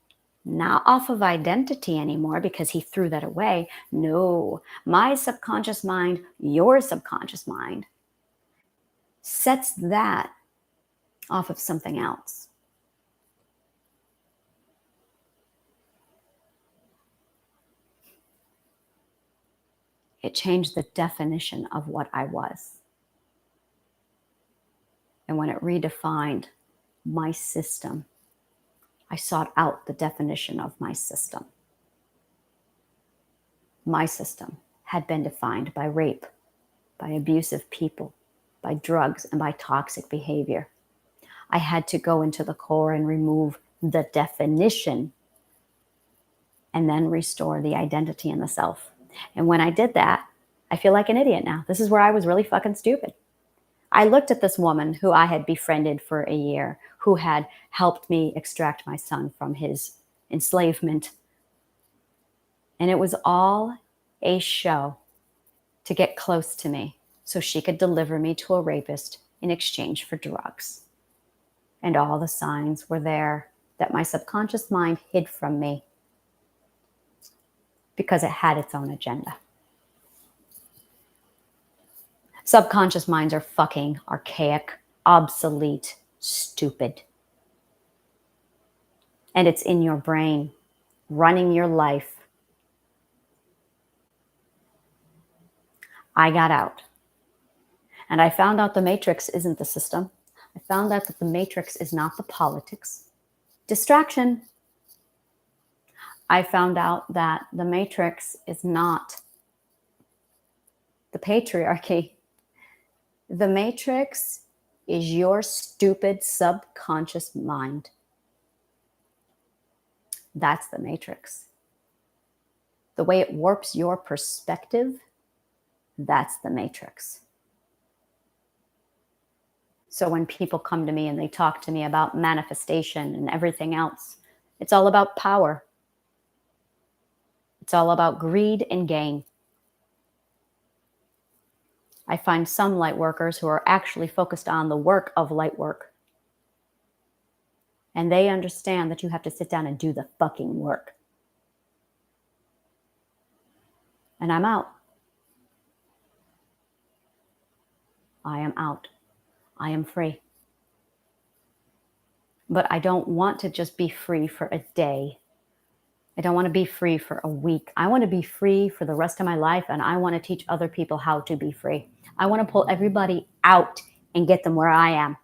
not off of identity anymore because he threw that away. No, my subconscious mind, your subconscious mind, sets that off of something else. It changed the definition of what I was. And when it redefined my system, I sought out the definition of my system. My system had been defined by rape, by abusive people, by drugs, and by toxic behavior. I had to go into the core and remove the definition and then restore the identity and the self. And when I did that, I feel like an idiot now. This is where I was really fucking stupid. I looked at this woman who I had befriended for a year, who had helped me extract my son from his enslavement. And it was all a show to get close to me so she could deliver me to a rapist in exchange for drugs. And all the signs were there that my subconscious mind hid from me because it had its own agenda. Subconscious minds are fucking archaic, obsolete, stupid. And it's in your brain, running your life. I got out. And I found out the matrix isn't the system. I found out that the matrix is not the politics. Distraction. I found out that the matrix is not the patriarchy. The matrix is your stupid subconscious mind. That's the matrix. The way it warps your perspective, that's the matrix. So when people come to me and they talk to me about manifestation and everything else, it's all about power. It's all about greed and gain. I find some light workers who are actually focused on the work of light work. And they understand that you have to sit down and do the fucking work. And I'm out. I am out. I am free. But I don't want to just be free for a day. I don't want to be free for a week. I want to be free for the rest of my life, and I want to teach other people how to be free. I want to pull everybody out and get them where I am.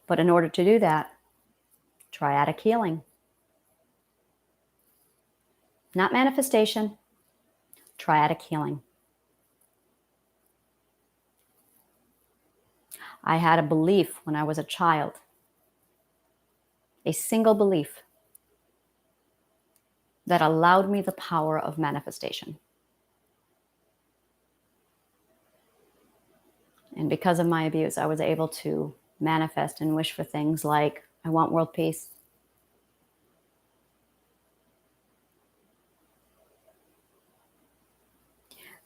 But in order to do that, triadic healing. Not manifestation, triadic healing. I had a belief when I was a child, a single belief that allowed me the power of manifestation. And because of my abuse, I was able to manifest and wish for things like, I want world peace.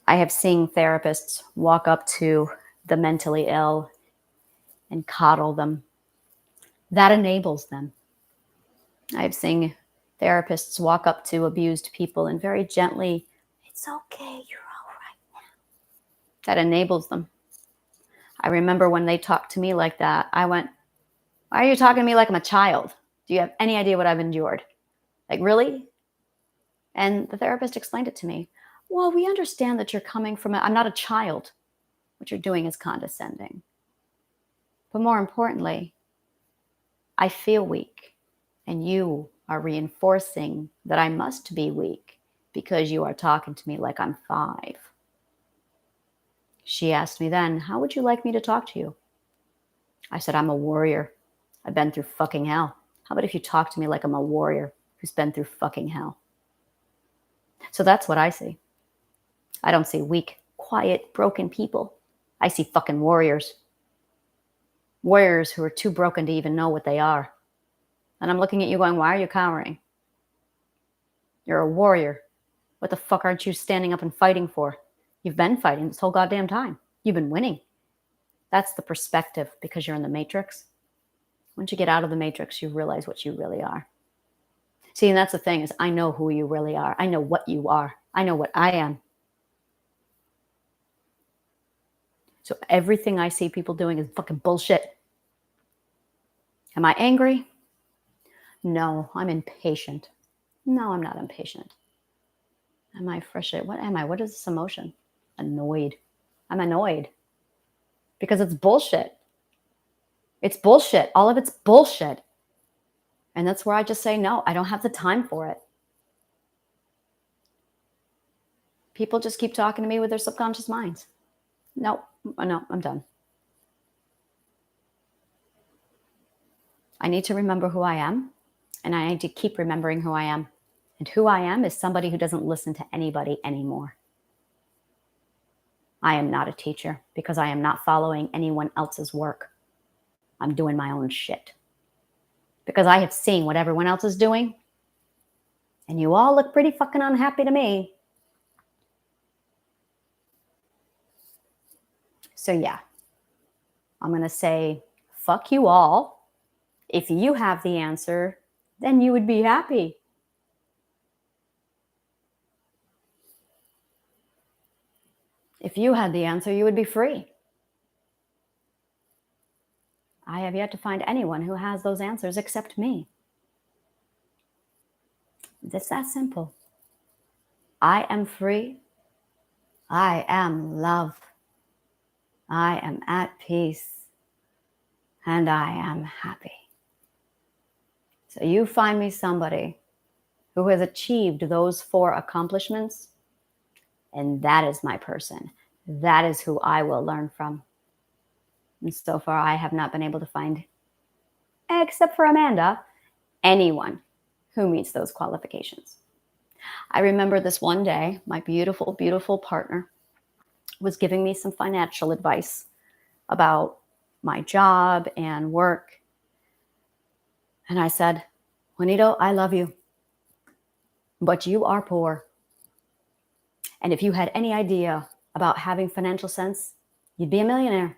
I have seen therapists walk up to the mentally ill and coddle them. That enables them. I've seen therapists walk up to abused people and very gently, it's okay, you're all right now. That enables them. I remember when they talked to me like that, I went, Why are you talking to me like I'm a child? Do you have any idea what I've endured? Like, really? And the therapist explained it to me. Well, we understand that you're coming from I'm not a child. What you're doing is condescending. But more importantly, I feel weak, and you are reinforcing that I must be weak because you are talking to me like I'm 5. She asked me then, how would you like me to talk to you? I said, I'm a warrior. I've been through fucking hell. How about if you talk to me like I'm a warrior who's been through fucking hell? So that's what I see. I don't see weak, quiet, broken people. I see fucking warriors. Warriors who are too broken to even know what they are. And I'm looking at you going, why are you cowering? You're a warrior. What the fuck aren't you standing up and fighting for? You've been fighting this whole goddamn time. You've been winning. That's the perspective because you're in the matrix. Once you get out of the matrix, you realize what you really are. See, and that's the thing is I know who you really are. I know what you are. I know what I am. So everything I see people doing is fucking bullshit. Am I angry? No, I'm impatient. No, I'm not impatient. Am I frustrated? What am I? What is this emotion? Annoyed. I'm annoyed because it's bullshit. It's bullshit. All of it's bullshit. And that's where I just say, no, I don't have the time for it. People just keep talking to me with their subconscious minds. No, I'm done. I need to remember who I am, and I need to keep remembering who I am. And who I am is somebody who doesn't listen to anybody anymore. I am not a teacher because I am not following anyone else's work. I'm doing my own shit. Because I have seen what everyone else is doing, and you all look pretty fucking unhappy to me. So yeah, I'm going to say, fuck you all. If you have the answer, then you would be happy. If you had the answer, you would be free. I have yet to find anyone who has those answers except me. It's that simple. I am free. I am love. I am at peace. And I am happy. So you find me somebody who has achieved those 4 accomplishments, and that is my person. That is who I will learn from. And so far, I have not been able to find, except for Amanda, anyone who meets those qualifications. I remember this one day, my beautiful, beautiful partner was giving me some financial advice about my job and work. And I said, Juanito, I love you, but you are poor. And if you had any idea about having financial sense, you'd be a millionaire.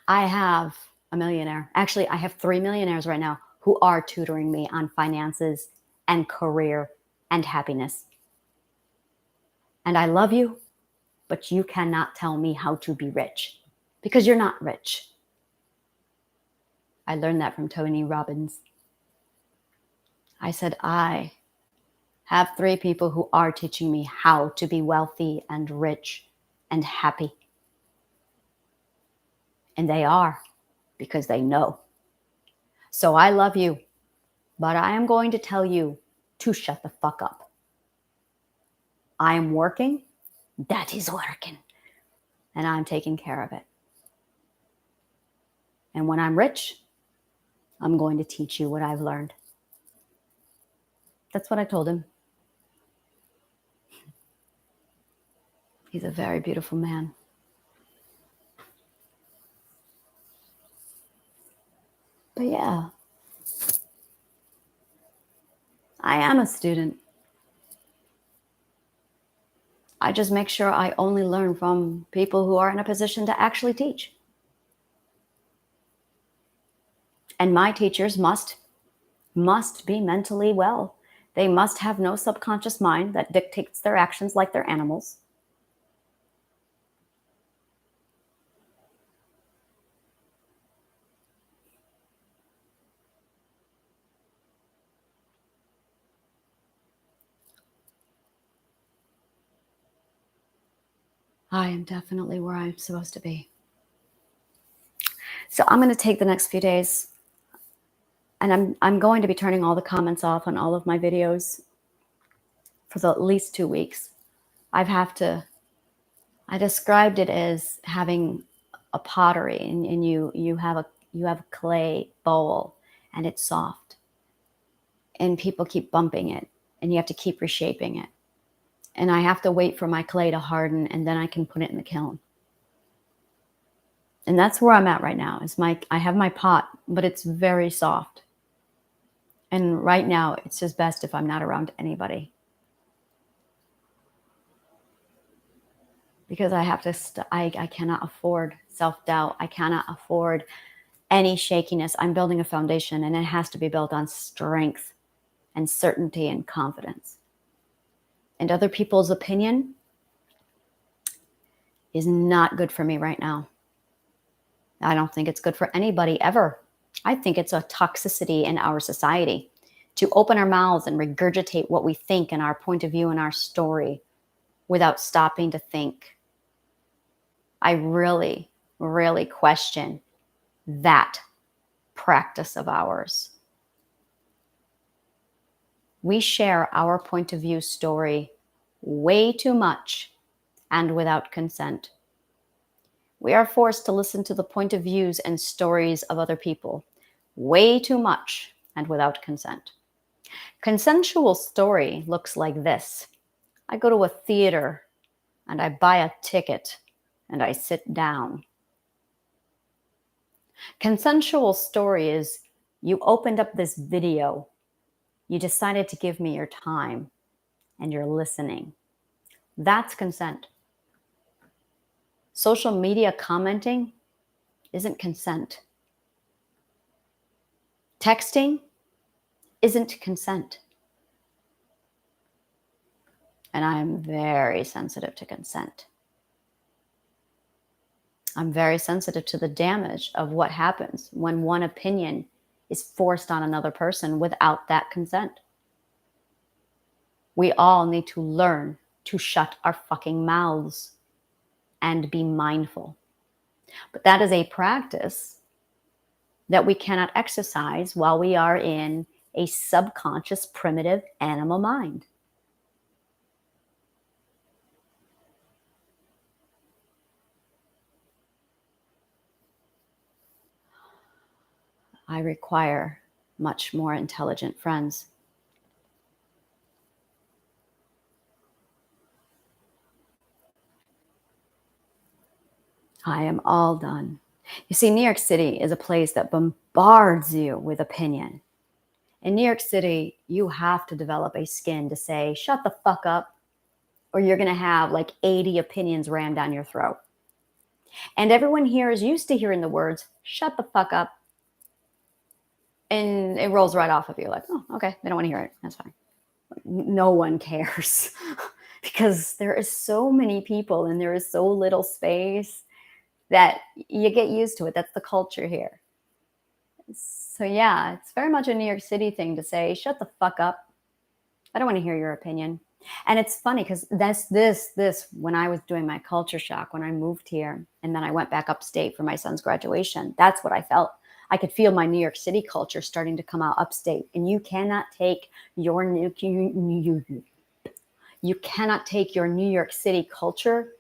I have a millionaire. Actually, I have 3 millionaires right now who are tutoring me on finances and career and happiness. And I love you, but you cannot tell me how to be rich because you're not rich. I learned that from Tony Robbins. I said, I have 3 people who are teaching me how to be wealthy and rich and happy. And they are because they know. So I love you, but I am going to tell you to shut the fuck up. I am working. That is working. And I'm taking care of it. And when I'm rich, I'm going to teach you what I've learned. That's what I told him. He's a very beautiful man. But yeah, I am a student. I just make sure I only learn from people who are in a position to actually teach. And my teachers must be mentally well. They must have no subconscious mind that dictates their actions like they're animals. I am definitely where I'm supposed to be. So I'm going to take the next few days, and I'm going to be turning all the comments off on all of my videos for at least 2 weeks. I described it as having a pottery, and you have a clay bowl, and it's soft, and people keep bumping it, and you have to keep reshaping it. And I have to wait for my clay to harden, and then I can put it in the kiln. And that's where I'm at right now. I have my pot, but it's very soft. And right now, it's just best if I'm not around anybody. Because I have to, I cannot afford self-doubt. I cannot afford any shakiness. I'm building a foundation, and it has to be built on strength and certainty and confidence. And other people's opinion is not good for me right now. I don't think it's good for anybody ever. I think it's a toxicity in our society to open our mouths and regurgitate what we think and our point of view and our story without stopping to think. I really, really question that practice of ours. We share our point of view story way too much and without consent. We are forced to listen to the point of views and stories of other people way too much and without consent. Consensual story looks like this. I go to a theater and I buy a ticket and I sit down. Consensual story is you opened up this video, you decided to give me your time, and you're listening. That's consent. Social media commenting isn't consent. Texting isn't consent. And I'm very sensitive to consent. I'm very sensitive to the damage of what happens when one opinion is forced on another person without that consent. We all need to learn to shut our fucking mouths and be mindful. But that is a practice that we cannot exercise while we are in a subconscious, primitive animal mind. I require much more intelligent friends. I am all done. You see, New York City is a place that bombards you with opinion. In New York City, you have to develop a skin to say, shut the fuck up, or you're going to have like 80 opinions rammed down your throat. And everyone here is used to hearing the words, shut the fuck up. And it rolls right off of you like, oh, okay, they don't want to hear it. That's fine. No one cares because there is so many people and there is so little space that you get used to it. That's the culture here. So yeah, it's very much a New York City thing to say, shut the fuck up. I don't want to hear your opinion. And it's funny because that's this, when I was doing my culture shock, when I moved here and then I went back upstate for my son's graduation, that's what I felt. I could feel my New York City culture starting to come out upstate. And you cannot take your you cannot take your New York City culture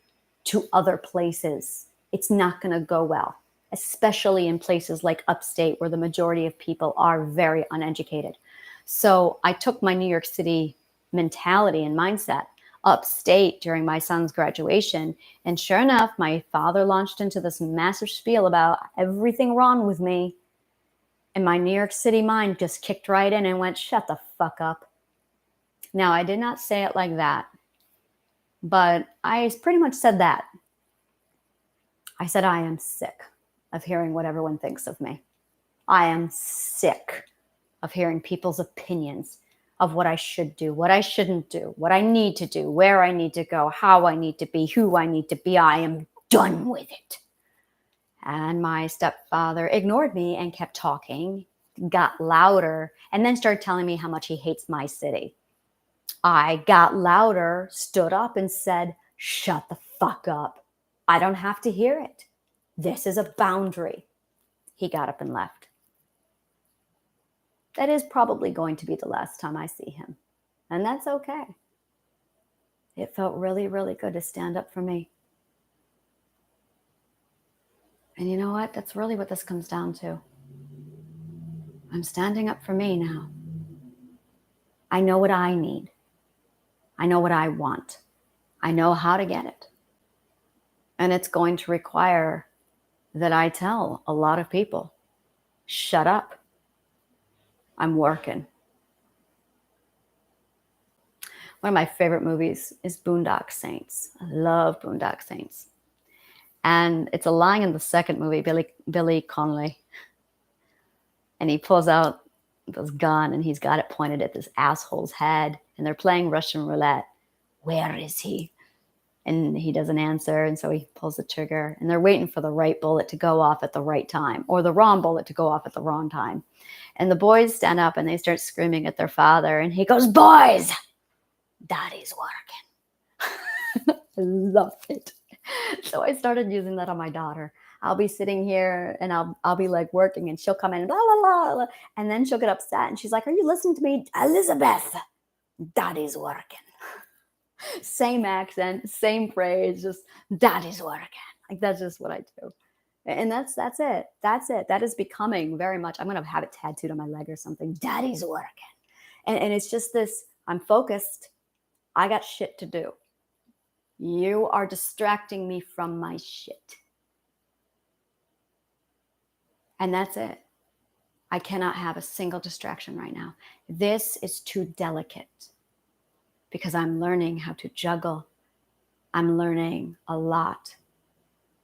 to other places. It's not going to go well, especially in places like upstate where the majority of people are very uneducated. So I took my New York City mentality and mindset upstate during my son's graduation. And sure enough, my father launched into this massive spiel about everything wrong with me. And my New York City mind just kicked right in and went, shut the fuck up. Now, I did not say it like that, but I pretty much said that. I said, I am sick of hearing what everyone thinks of me. I am sick of hearing people's opinions of what I should do, what I shouldn't do, what I need to do, where I need to go, how I need to be, who I need to be. I am done with it. And my stepfather ignored me and kept talking, got louder, and then started telling me how much he hates my city. I got louder, stood up and said, shut the fuck up. I don't have to hear it. This is a boundary. He got up and left. That is probably going to be the last time I see him. And that's okay. It felt really, really good to stand up for me. And you know what? That's really what this comes down to. I'm standing up for me now. I know what I need. I know what I want. I know how to get it. And it's going to require that I tell a lot of people, shut up. I'm working. One of my favorite movies is Boondock Saints. I love Boondock Saints. And it's a line in the second movie, Billy Connolly. And he pulls out this gun and he's got it pointed at this asshole's head. And they're playing Russian roulette. Where is he? And he doesn't answer. And so he pulls the trigger. And they're waiting for the right bullet to go off at the right time. Or the wrong bullet to go off at the wrong time. And the boys stand up and they start screaming at their father. And he goes, boys, Daddy's working. I love it. So I started using that on my daughter. I'll be sitting here and I'll be like working and she'll come in and blah, blah, blah, blah. And then she'll get upset and she's like, are you listening to me? Elizabeth, Daddy's working. Same accent, same phrase, just Daddy's working. Like that's just what I do. And that's it. That's it. That is becoming very much, I'm going to have it tattooed on my leg or something. Daddy's working. And it's just this, I'm focused. I got shit to do. You are distracting me from my shit. And that's it. I cannot have a single distraction right now. This is too delicate because I'm learning how to juggle. I'm learning a lot.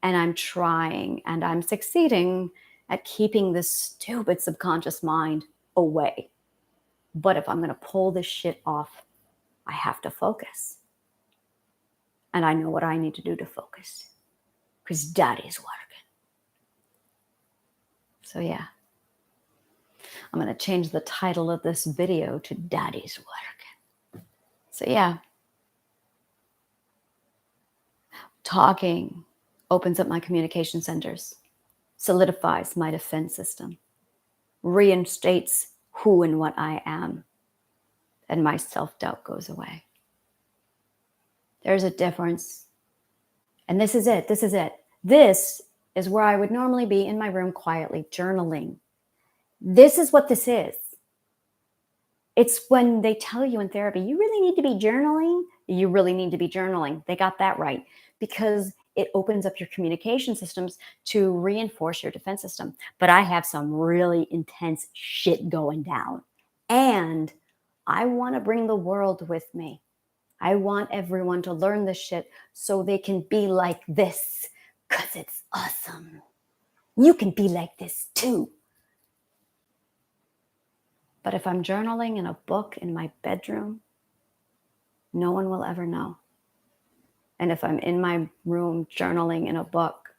And I'm trying and I'm succeeding at keeping this stupid subconscious mind away. But if I'm going to pull this shit off, I have to focus. And I know what I need to do to focus because Daddy's working. So yeah, I'm going to change the title of this video to Daddy's working. So yeah, talking opens up my communication centers, solidifies my defense system, reinstates who and what I am, and my self-doubt goes away. There's a difference. And this is it. This is it. This is where I would normally be in my room quietly journaling. This is what this is. It's when they tell you in therapy, you really need to be journaling. You really need to be journaling. They got that right because it opens up your communication systems to reinforce your defense system. But I have some really intense shit going down. And I want to bring the world with me. I want everyone to learn this shit so they can be like this because it's awesome. You can be like this too. But if I'm journaling in a book in my bedroom, no one will ever know. And if I'm in my room journaling in a book,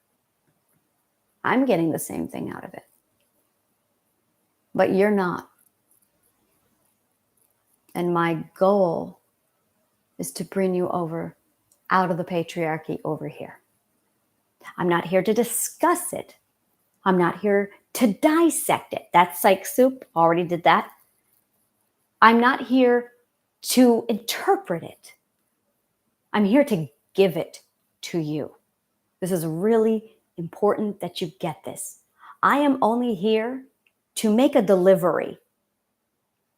I'm getting the same thing out of it. But you're not. And my goal is to bring you over out of the patriarchy over here. I'm not here to discuss it. I'm not here to dissect it. That's psych soup. Already did that. I'm not here to interpret it. I'm here to give it to you. This is really important that you get this. I am only here to make a delivery,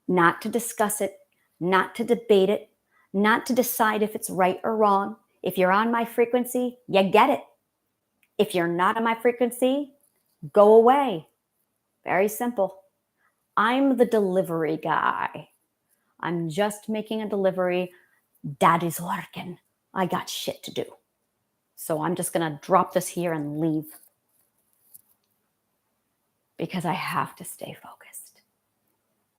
not to discuss it, not to debate it, not to decide if it's right or wrong. If you're on my frequency, you get it. If you're not on my frequency, go away. Very simple. I'm the delivery guy. I'm just making a delivery. Daddy's working. I got shit to do. So I'm just going to drop this here and leave because I have to stay focused.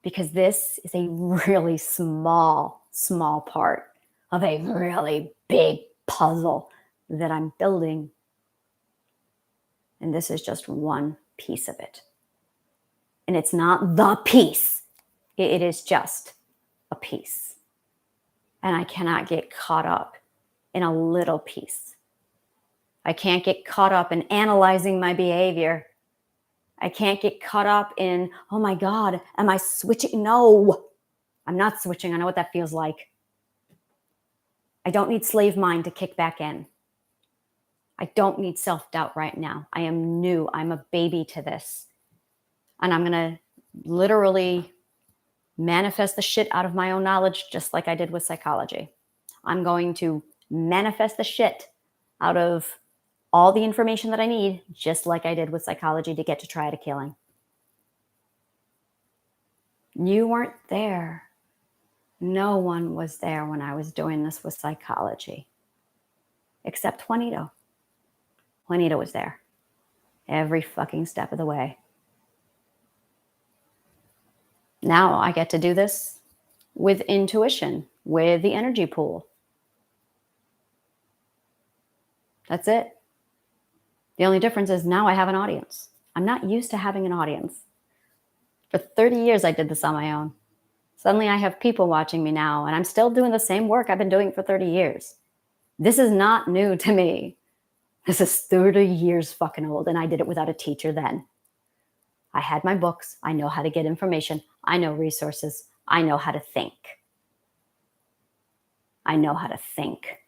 Because this is a really small part of a really big puzzle that I'm building. And this is just one piece of it. And it's not the piece. It is just a piece. And I cannot get caught up in a little piece. I can't get caught up in analyzing my behavior. I can't get caught up in, oh my God, am I switching? No, I'm not switching. I know what that feels like. I don't need slave mind to kick back in. I don't need self-doubt right now. I am new. I'm a baby to this. And I'm going to literally manifest the shit out of my own knowledge, just like I did with psychology. I'm going to manifest the shit out of all the information that I need, just like I did with psychology to get to triad of killing. You weren't there. No one was there when I was doing this with psychology, except Juanito. Juanito was there every fucking step of the way. Now I get to do this with intuition, with the energy pool. That's it. The only difference is now I have an audience. I'm not used to having an audience. For 30 years, I did this on my own. Suddenly I have people watching me now, and I'm still doing the same work I've been doing for 30 years. This is not new to me. This is 30 years fucking old, and I did it without a teacher then. I had my books. I know how to get information. I know resources. I know how to think. I know how to think.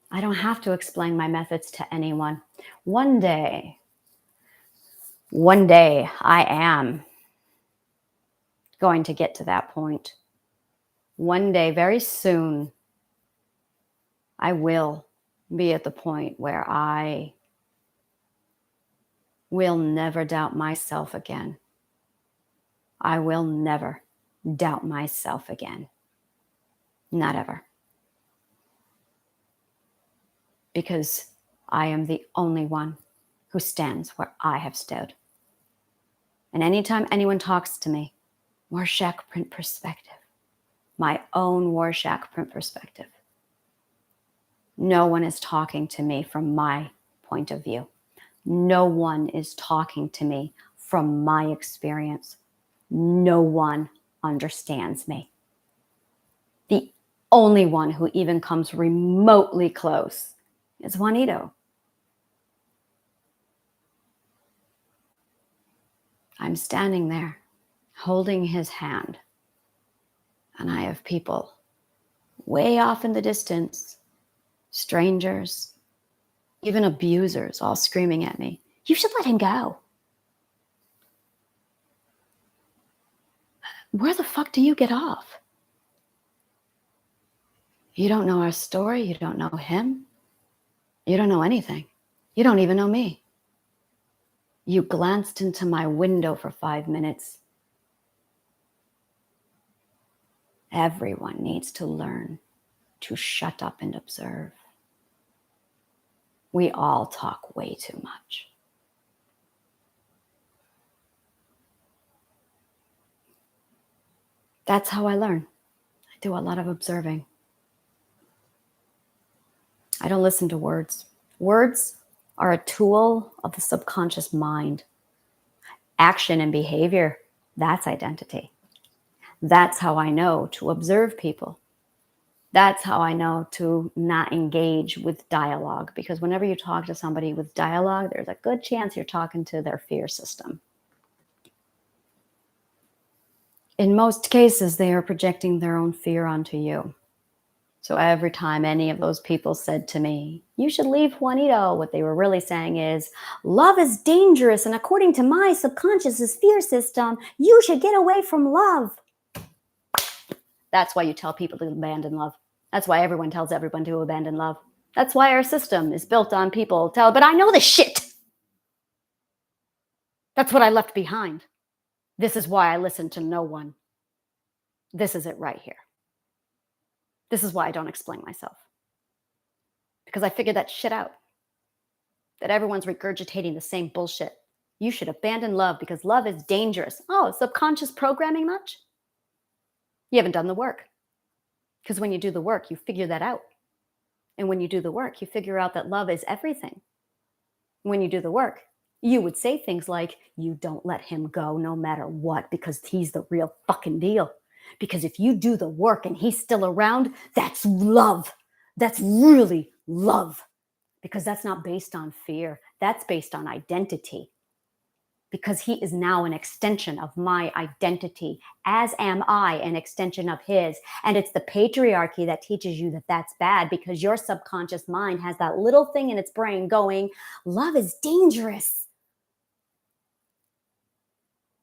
I don't have to explain my methods to anyone. One day I am going to get to that point. One day, very soon, I will be at the point where I will never doubt myself again. I will never doubt myself again. Not ever. Because I am the only one who stands where I have stood. And anytime anyone talks to me, Rorschach print perspective, my own Rorschach print perspective, no one is talking to me from my point of view. No one is talking to me from my experience. No one understands me. The only one who even comes remotely close is Juanito. I'm standing there holding his hand, and I have people way off in the distance, strangers, even abusers, all screaming at me, "You should let him go." Where the fuck do you get off? You don't know our story. You don't know him. You don't know anything. You don't even know me. You glanced into my window for 5 minutes. Everyone needs to learn to shut up and observe. We all talk way too much. That's how I learn. I do a lot of observing. I don't listen to words. Words are a tool of the subconscious mind. Action and behavior, that's identity. That's how I know to observe people. That's how I know to not engage with dialogue, because whenever you talk to somebody with dialogue, there's a good chance you're talking to their fear system. In most cases, they are projecting their own fear onto you. So every time any of those people said to me, "You should leave Juanito," what they were really saying is, "Love is dangerous, and according to my subconscious fear system, you should get away from love." That's why you tell people to abandon love. That's why everyone tells everyone to abandon love. That's why our system is built on people but I know this shit. That's what I left behind. This is why I listen to no one. This is it right here. This is why I don't explain myself. Because I figured that shit out. That everyone's regurgitating the same bullshit. You should abandon love because love is dangerous. Oh, subconscious programming much? You haven't done the work. Because when you do the work, you figure that out. And when you do the work, you figure out that love is everything. When you do the work, you would say things like, "You don't let him go no matter what because he's the real fucking deal. Because if you do the work and he's still around, that's love. That's really love, because that's not based on fear. That's based on identity, because he is now an extension of my identity, as am I an extension of his. And it's the patriarchy that teaches you that that's bad, because your subconscious mind has that little thing in its brain going, love is dangerous.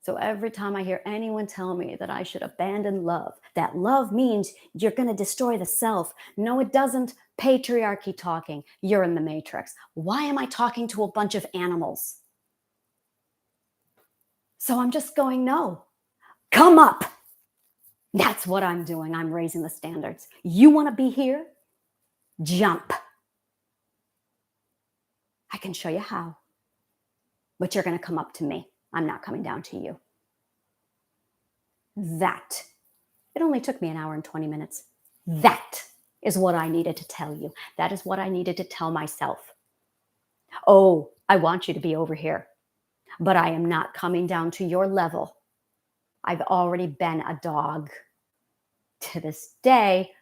So every time I hear anyone tell me that I should abandon love, that love means you're going to destroy the self. No, it doesn't. Patriarchy talking. You're in the matrix. Why am I talking to a bunch of animals? So I'm just going, no, come up. That's what I'm doing. I'm raising the standards. You want to be here? Jump. I can show you how, but you're going to come up to me. I'm not coming down to you. That, it only took me an hour and 20 minutes. That is what I needed to tell you. That is what I needed to tell myself. Oh, I want you to be over here, but I am not coming down to your level. I've already been a dog. To this day,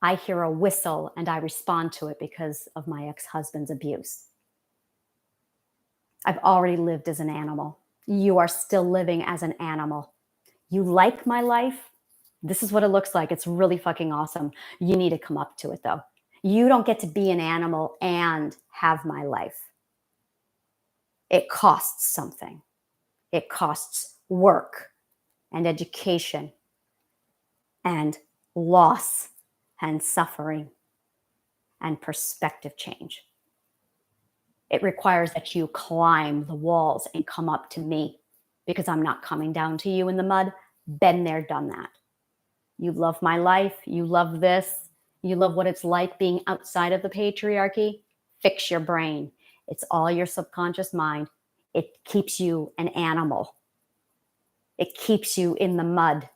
I hear a whistle and I respond to it because of my ex-husband's abuse. I've already lived as an animal. You are still living as an animal. You like my life? This is what it looks like. It's really fucking awesome. You need to come up to it though. You don't get to be an animal and have my life. It costs something. It costs work and education and loss and suffering and perspective change. It requires that you climb the walls and come up to me, because I'm not coming down to you in the mud. Been there, done that. You love my life. You love this. You love what it's like being outside of the patriarchy. Fix your brain. It's all your subconscious mind. It keeps you an animal. It keeps you in the mud.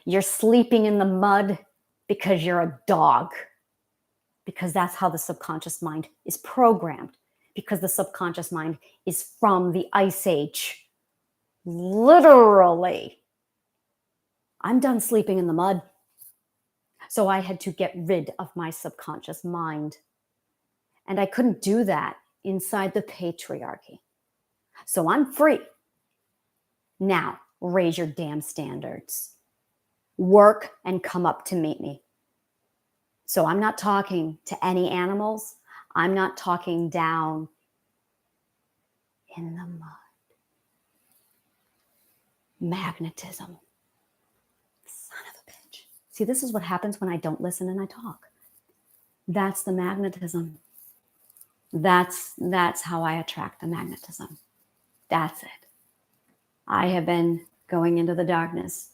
You're sleeping in the mud because you're a dog. Because that's how the subconscious mind is programmed. Because the subconscious mind is from the Ice Age. Literally. I'm done sleeping in the mud. So I had to get rid of my subconscious mind. And I couldn't do that inside the patriarchy. So I'm free. Now, raise your damn standards. Work and come up to meet me. So I'm not talking to any animals. I'm not talking down in the mud. Magnetism. Son of a bitch. See, this is what happens when I don't listen and I talk. That's the magnetism. That's how I attract the magnetism. That's it. I have been going into the darkness,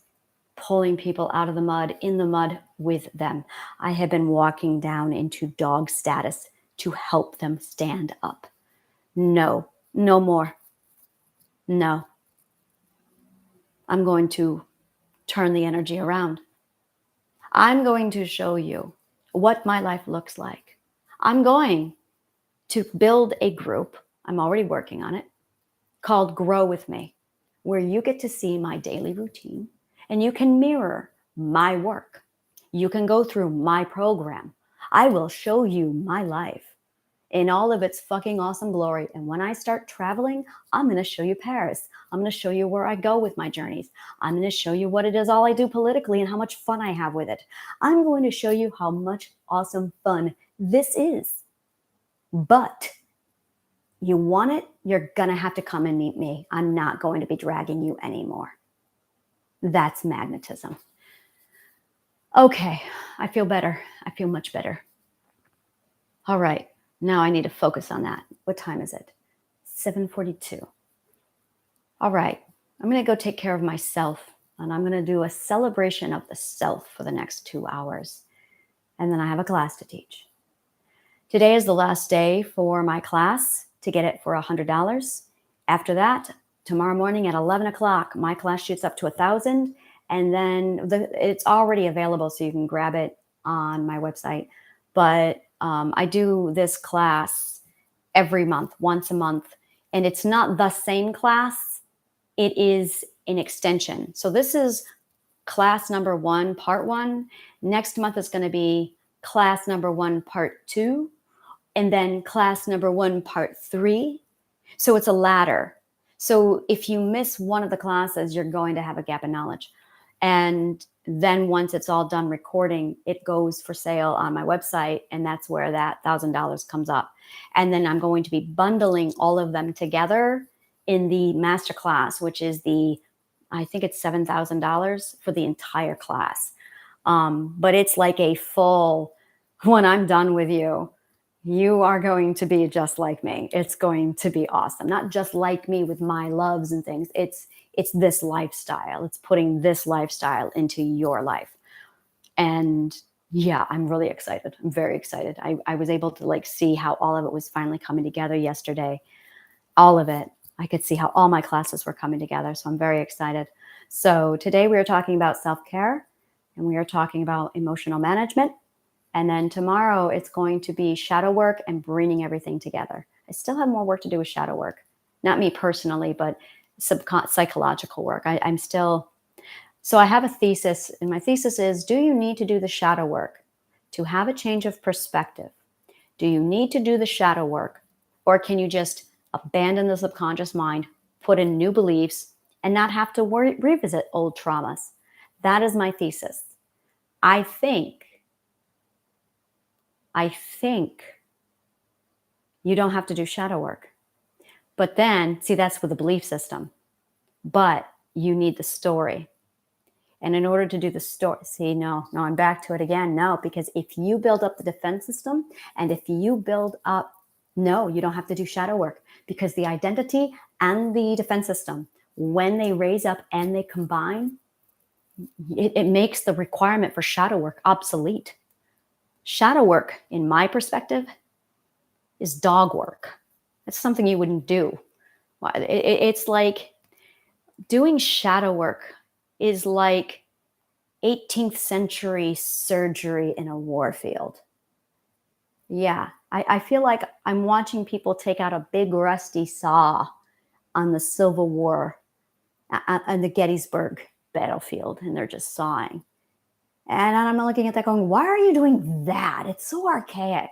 pulling people out of the mud, in the mud with them. I have been walking down into dog status to help them stand up. No, no more. No. I'm going to turn the energy around. I'm going to show you what my life looks like. I'm going to build a group, I'm already working on it, called Grow With Me, where you get to see my daily routine and you can mirror my work. You can go through my program. I will show you my life in all of its fucking awesome glory. And when I start traveling, I'm going to show you Paris. I'm going to show you where I go with my journeys. I'm going to show you what it is all I do politically and how much fun I have with it. I'm going to show you how much awesome fun this is. But you want it, you're going to have to come and meet me. I'm not going to be dragging you anymore. That's magnetism. Okay, I feel better. I feel much better. All right, now I need to focus on that. What time is it? 7:42. All right, I'm going to go take care of myself, and I'm going to do a celebration of the self for the next 2 hours. And then I have a class to teach. Today is the last day for my class to get it for $100. After that, tomorrow morning at 11 o'clock, my class shoots up to 1,000. And then it's already available, so you can grab it on my website. But I do this class every month, once a month. And it's not the same class. It is an extension. So this is class number 1, part 1. Next month is going to be class number 1, part 2, and then class number 1, part 3. So it's a ladder. So if you miss one of the classes, you're going to have a gap in knowledge. And then once it's all done recording, it goes for sale on my website. And that's where that $1,000 comes up. And then I'm going to be bundling all of them together in the masterclass, which is I think it's $7,000 for the entire class. But it's like a full, when I'm done with you, you are going to be just like me. It's going to be awesome. Not just like me with my loves and things. It's this lifestyle. It's putting this lifestyle into your life. And yeah, I'm really excited. I'm very excited. I was able to see how all of it was finally coming together yesterday. All of it. I could see how all my classes were coming together. So I'm very excited. So today we are talking about self-care, and we are talking about emotional management. And then tomorrow it's going to be shadow work and bringing everything together. I still have more work to do with shadow work. Not me personally, but psychological work. So I have a thesis, and my thesis is, do you need to do the shadow work to have a change of perspective? Do you need to do the shadow work, or can you just abandon the subconscious mind, put in new beliefs, and not have to revisit old traumas? That is my thesis. I think you don't have to do shadow work. But then, see, that's with the belief system. But you need the story. And in order to do the story, see, no, I'm back to it again. No, because if you build up the defense system, and if you build up, no, you don't have to do shadow work, because the identity and the defense system, when they raise up and they combine, it makes the requirement for shadow work obsolete. Shadow work, in my perspective, is dog work. It's something you wouldn't do. It's like doing shadow work is like 18th century surgery in a war field. Yeah, I feel like I'm watching people take out a big rusty saw on the Civil War, on the Gettysburg battlefield, and they're just sawing. And I'm looking at that going, why are you doing that? It's so archaic.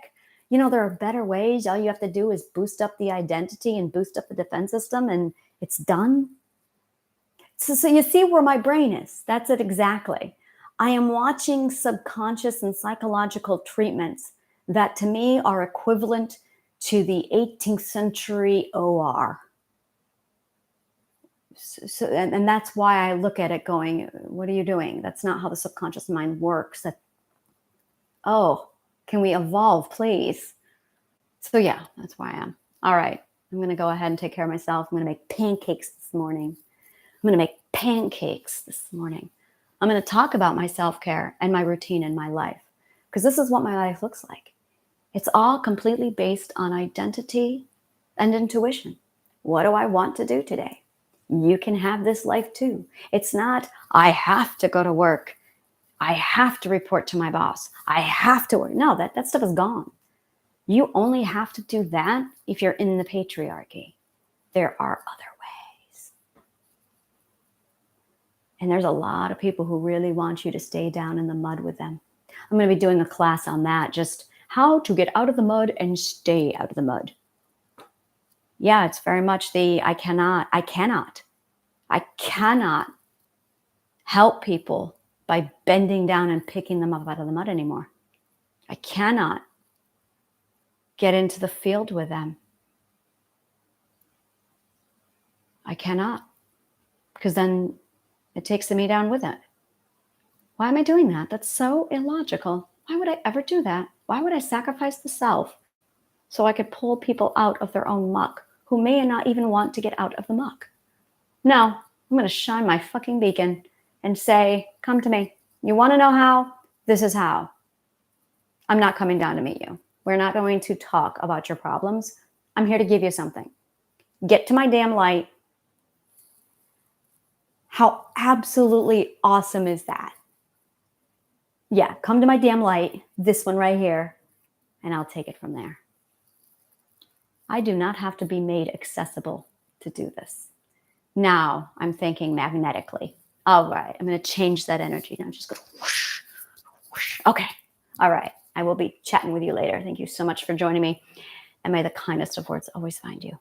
There are better ways. All you have to do is boost up the identity and boost up the defense system, and it's done. So you see where my brain is. That's it exactly. I am watching subconscious and psychological treatments that to me are equivalent to the 18th century OR. And that's why I look at it going, what are you doing? That's not how the subconscious mind works. Can we evolve, please? So yeah, that's why I am. All right, I'm going to go ahead and take care of myself. I'm going to make pancakes this morning. I'm going to talk about my self-care and my routine in my life, because this is what my life looks like. It's all completely based on identity and intuition. What do I want to do today? You can have this life too. It's not, I have to go to work. I have to report to my boss. I have to work. No, that stuff is gone. You only have to do that if you're in the patriarchy. There are other ways. And there's a lot of people who really want you to stay down in the mud with them. I'm going to be doing a class on that, just how to get out of the mud and stay out of the mud. Yeah, it's very much I cannot help people by bending down and picking them up out of the mud anymore. I cannot get into the field with them. I cannot, because then it takes me down with it. Why am I doing that? That's so illogical. Why would I ever do that? Why would I sacrifice the self so I could pull people out of their own muck who may not even want to get out of the muck? No, I'm going to shine my fucking beacon and say, come to me. You want to know how? This is how. I'm not coming down to meet you. We're not going to talk about your problems. I'm here to give you something. Get to my damn light. How absolutely awesome is that? Yeah, come to my damn light, this one right here, and I'll take it from there. I do not have to be made accessible to do this. Now I'm thinking magnetically. All right, I'm going to change that energy. Now just go whoosh, whoosh. Okay, all right. I will be chatting with you later. Thank you so much for joining me. And may the kindest of words always find you.